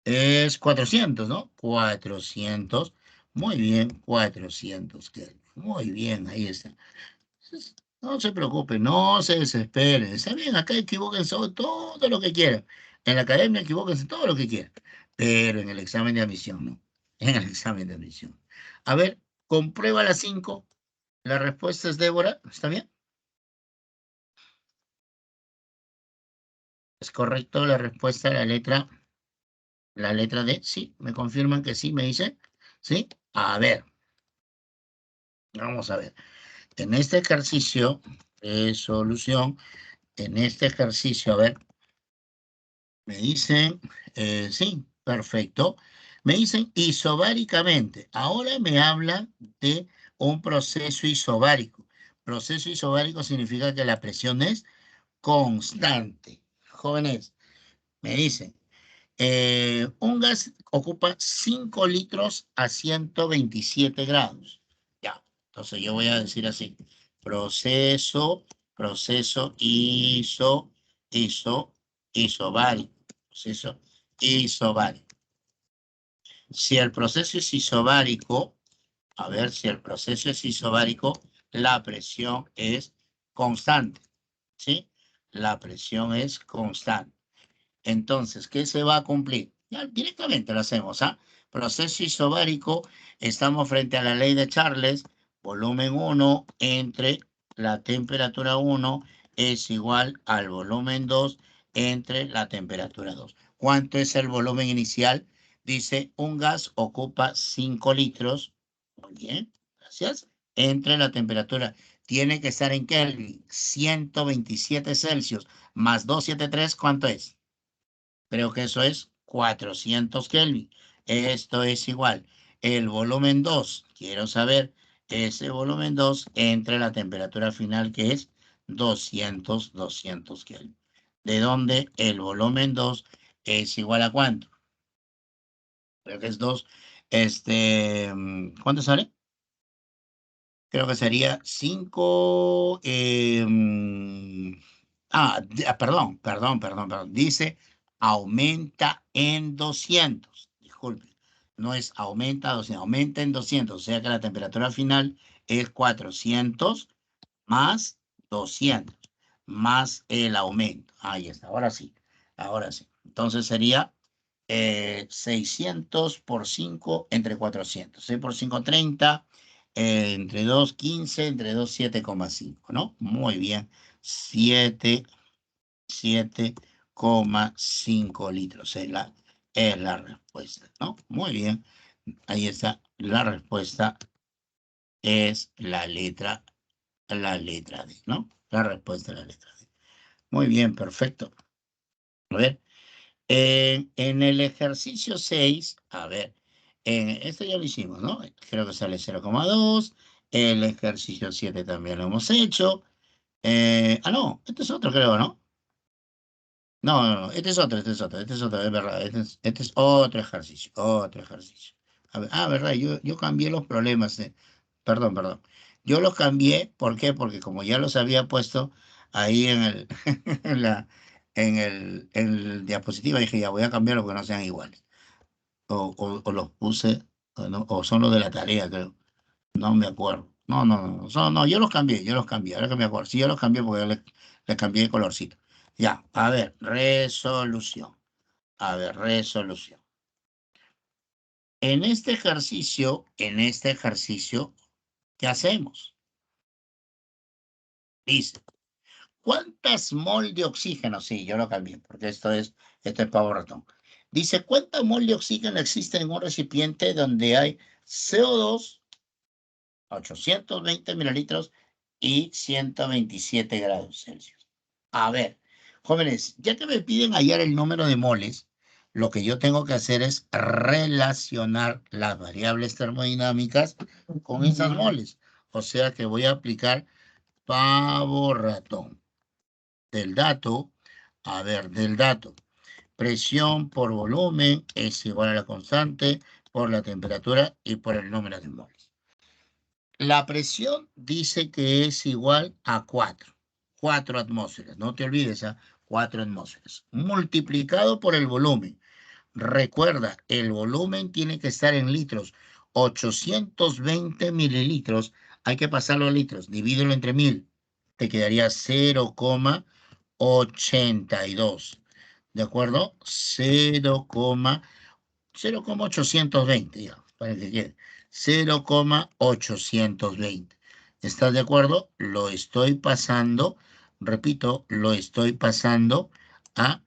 Es 400, ¿no? 400. Muy bien, 400 Kelvin. Muy bien, ahí está. No se preocupe, no se desespere. Está bien, acá equivóquense todo lo que quieran. En la academia equivóquense todo lo que quieran. Pero en el examen de admisión no. en el examen de admisión. A ver, comprueba la 5. La respuesta es Débora. ¿Está bien? ¿Es correcto la respuesta de la letra D? Sí, me confirman que sí, me dice. ¿Sí? A ver, vamos a ver. En este ejercicio, solución, en este ejercicio, a ver, me dicen, sí, perfecto. Me dicen isobáricamente. Ahora me hablan de un proceso isobárico. Proceso isobárico significa que la presión es constante. Jóvenes, me dicen, un gas ocupa 5 litros a 127 grados. Ya, entonces yo voy a decir así. Proceso isobárico. Proceso isobárico. Si el proceso es isobárico, a ver si el proceso es isobárico, la presión es constante. ¿Sí? La presión es constante. Entonces, ¿qué se va a cumplir? Ya directamente lo hacemos, ¿ah? Proceso isobárico, estamos frente a la ley de Charles, volumen 1 entre la temperatura 1 es igual al volumen 2 entre la temperatura 2. ¿Cuánto es el volumen inicial? Dice, un gas ocupa 5 litros, muy bien, gracias, entre la temperatura. Tiene que estar en Kelvin, 127 Celsius, más 273, ¿cuánto es? Creo que eso es 400 Kelvin. Esto es igual. El volumen 2, quiero saber ese volumen 2 entre la temperatura final que es 200 Kelvin. ¿De dónde el volumen 2 es igual a cuánto? Creo que es 2. ¿Cuánto sale? Creo que sería 5. Perdón. Dice aumenta en 200. Disculpe. No es aumenta a 200, aumenta en 200. O sea que la temperatura final es 400 más 200 más el aumento. Ahí está. Ahora sí. Ahora sí. Entonces sería 600 por 5 entre 400. 6 por 5, 30. Entre 2, 15. Entre 2, 7,5, ¿no? Muy bien. 7,5 litros es la respuesta, ¿no? Muy bien. Ahí está. La respuesta es la letra D, ¿no? La respuesta es la letra D. Muy bien, perfecto. A ver. En el ejercicio 6, a ver, este ya lo hicimos, ¿no? Creo que sale 0,2. El ejercicio 7 también lo hemos hecho. No, este es otro, creo, ¿no? No, este es otro, es verdad. Este es otro ejercicio. A ver, verdad, yo cambié los problemas. Perdón. Yo los cambié, ¿por qué? Porque como ya los había puesto ahí en la, en el diapositiva, dije, ya voy a cambiarlos porque no sean iguales. O los puse, o son los de la tarea, creo. No me acuerdo. No, yo los cambié, ahora que me acuerdo. Sí, yo los cambié porque les cambié de colorcito. Ya, a ver, resolución. A ver, resolución. En este ejercicio, ¿qué hacemos? Dice, ¿cuántas mol de oxígeno? Sí, yo lo cambié, porque esto es pavo ratón. Dice, ¿cuántas mol de oxígeno existen en un recipiente donde hay CO2, 820 mililitros y 127 grados Celsius? A ver, jóvenes, ya que me piden hallar el número de moles, lo que yo tengo que hacer es relacionar las variables termodinámicas con esas moles. O sea que voy a aplicar pavo ratón. Del dato, del dato, presión por volumen es igual a la constante por la temperatura y por el número de moles. La presión dice que es igual a 4 atmósferas. No te olvides, 4 atmósferas. Multiplicado por el volumen. Recuerda, el volumen tiene que estar en litros. 820 mililitros. Hay que pasarlo a litros. Divídelo entre 1000. Te quedaría 0,82. ¿De acuerdo? 0,820, digamos. para que quede 0,820. ¿Estás de acuerdo? Lo estoy pasando, repito, lo estoy pasando a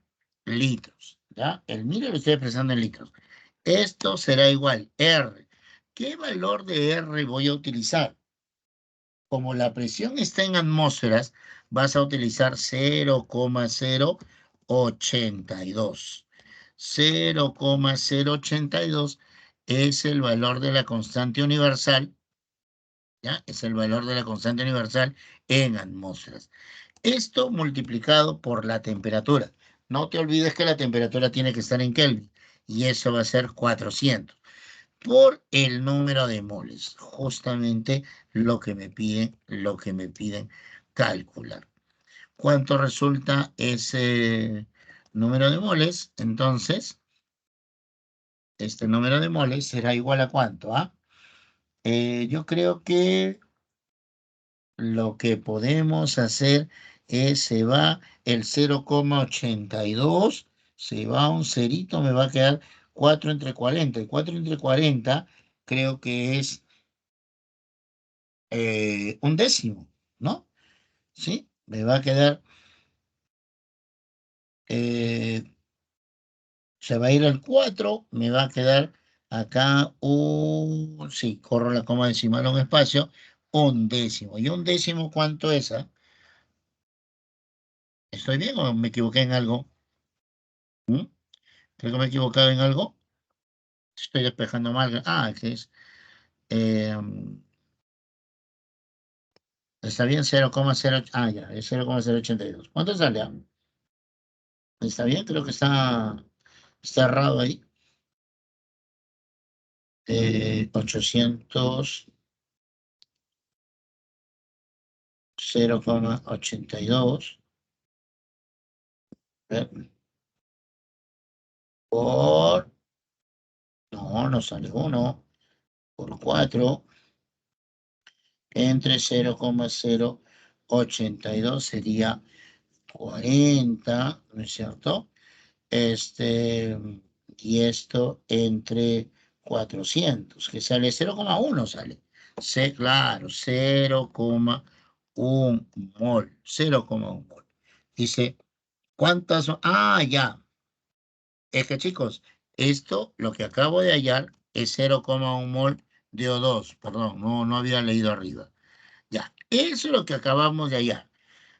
litros, ¿ya? El mil lo estoy expresando en litros. Esto será igual, R. ¿Qué valor de R voy a utilizar? Como la presión está en atmósferas, vas a utilizar 0,082. 0,082 es el valor de la constante universal, ¿ya? Es el valor de la constante universal en atmósferas. Esto multiplicado por la temperatura. No te olvides que la temperatura tiene que estar en Kelvin y eso va a ser 400 por el número de moles, justamente lo que me piden calcular. ¿Cuánto resulta ese número de moles? Entonces, este número de moles será igual a ¿cuánto? ¿Ah? Yo creo que lo que podemos hacer es, se va el 0,82, se va un cerito, me va a quedar 4 entre 40. Y 4 entre 40 creo que es un décimo, ¿no? ¿Sí? Me va a quedar, eh, se va a ir el 4, me va a quedar acá sí, corro la coma decimal un espacio, un décimo. ¿Y un décimo cuánto es? ¿Ah? ¿Estoy bien o me equivoqué en algo? ¿Mm? ¿Creo que me he equivocado en algo? Estoy despejando mal. Ah, que es, eh, está bien 0,0, ya, es 0,082. ¿Cuánto sale? Ah? ¿Está bien? Creo que está errado ahí. 800, 0,82 por, no sale 1, por 4, entre 0,082 sería 40, ¿no es cierto? Este, y esto entre 400, que sale 0,1 sale. Claro, 0,1 mol, 0,1 mol. Dice, ¿cuántas son? Ah, ya. Es que chicos, esto, lo que acabo de hallar, es 0,1 mol de O2. Perdón, no había leído arriba. Ya, eso es lo que acabamos de hallar.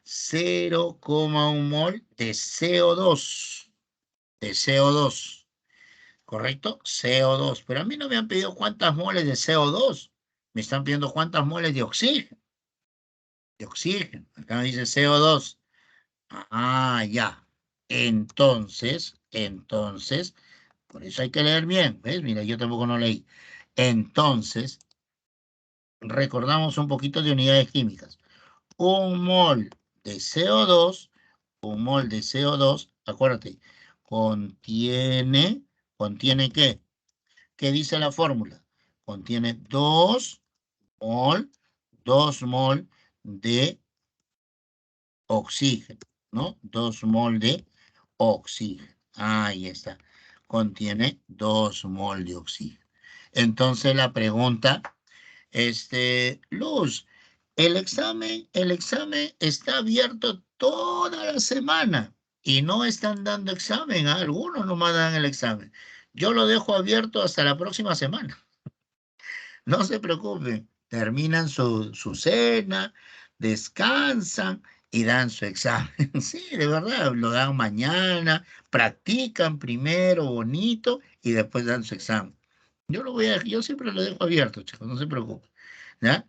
0,1 mol de CO2. De CO2. ¿Correcto? CO2. Pero a mí no me han pedido cuántas moles de CO2. Me están pidiendo cuántas moles de oxígeno. De oxígeno. Acá me dice CO2. Ah, ya. Entonces, por eso hay que leer bien, ¿ves? Mira, yo tampoco no leí. Entonces, recordamos un poquito de unidades químicas. Un mol de CO2, un mol de CO2, acuérdate, ¿contiene qué? ¿Qué dice la fórmula? Contiene 2 mol de oxígeno, ¿no? 2 mol de oxígeno. Ahí está. Contiene 2 mol de oxígeno. Entonces la pregunta, Luz, el examen está abierto toda la semana y no están dando examen. Algunos nomás dan el examen. Yo lo dejo abierto hasta la próxima semana. No se preocupen, terminan su cena, descansan y dan su examen. Sí, de verdad, lo dan mañana, practican primero bonito y después dan su examen. Yo siempre lo dejo abierto, chicos, no se preocupen. ¿Ya?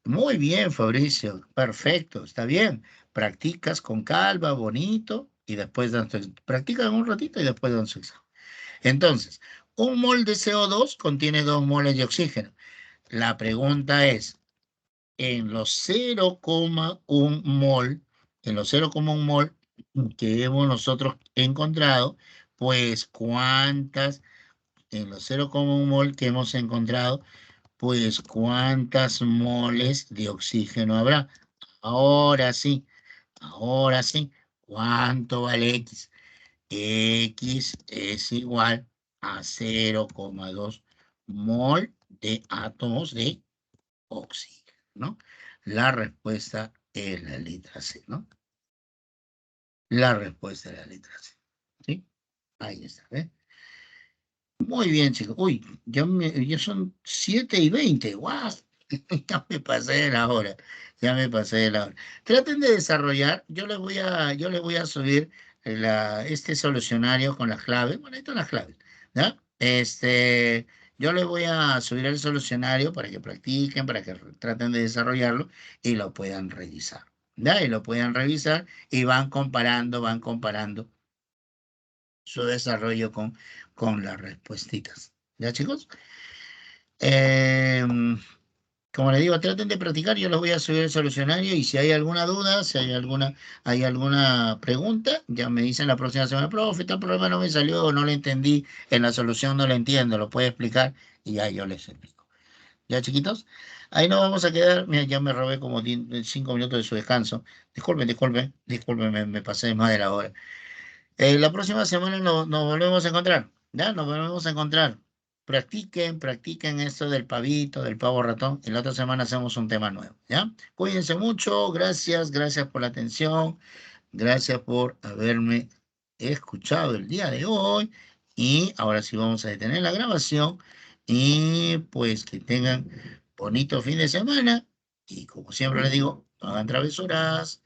Muy bien, Fabricio, perfecto, está bien. Practicas con calma, bonito y después dan su examen. Practican un ratito y después dan su examen. Entonces, un mol de CO2 contiene 2 moles de oxígeno. La pregunta es, en los 0,1 mol, en los 0,1 mol que hemos nosotros encontrado, pues en los 0,1 mol que hemos encontrado, pues cuántas moles de oxígeno habrá. Ahora sí, ahora sí, ¿cuánto vale X? X es igual a 0,2 mol de átomos de oxígeno, ¿no? La respuesta es la letra C, ¿no? La respuesta es la letra C, ¿sí? Ahí está, ¿ves? Muy bien, chicos. Uy, ya son 7:20. ¡Guau! Ya me pasé de la hora. Ya me pasé de la hora. Traten de desarrollar. Yo les voy a subir este solucionario con las claves. Bueno, ahí están las claves. ¿Ya? Yo les voy a subir el solucionario para que practiquen, para que traten de desarrollarlo y lo puedan revisar. ¿Ya? Y lo puedan revisar y van comparando su desarrollo con las respuestas. ¿Ya, chicos? Em, Como les digo, traten de practicar, yo les voy a subir el solucionario y si hay alguna duda, si hay alguna pregunta, ya me dicen la próxima semana, profe, este problema no me salió, no lo entendí, en la solución no lo entiendo, lo puede explicar y ya yo les explico. ¿Ya, chiquitos? Ahí nos vamos a quedar. Mira, ya me robé como 5 minutos de su descanso. Disculpen, me pasé más de la hora. La próxima semana nos volvemos a encontrar, ¿ya? Nos volvemos a encontrar. Practiquen esto del pavito, del pavo ratón, y la otra semana hacemos un tema nuevo, ¿ya? Cuídense mucho, gracias por la atención, gracias por haberme escuchado el día de hoy, y ahora sí vamos a detener la grabación, y pues que tengan bonito fin de semana, y como siempre les digo, no hagan travesuras,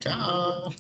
chao.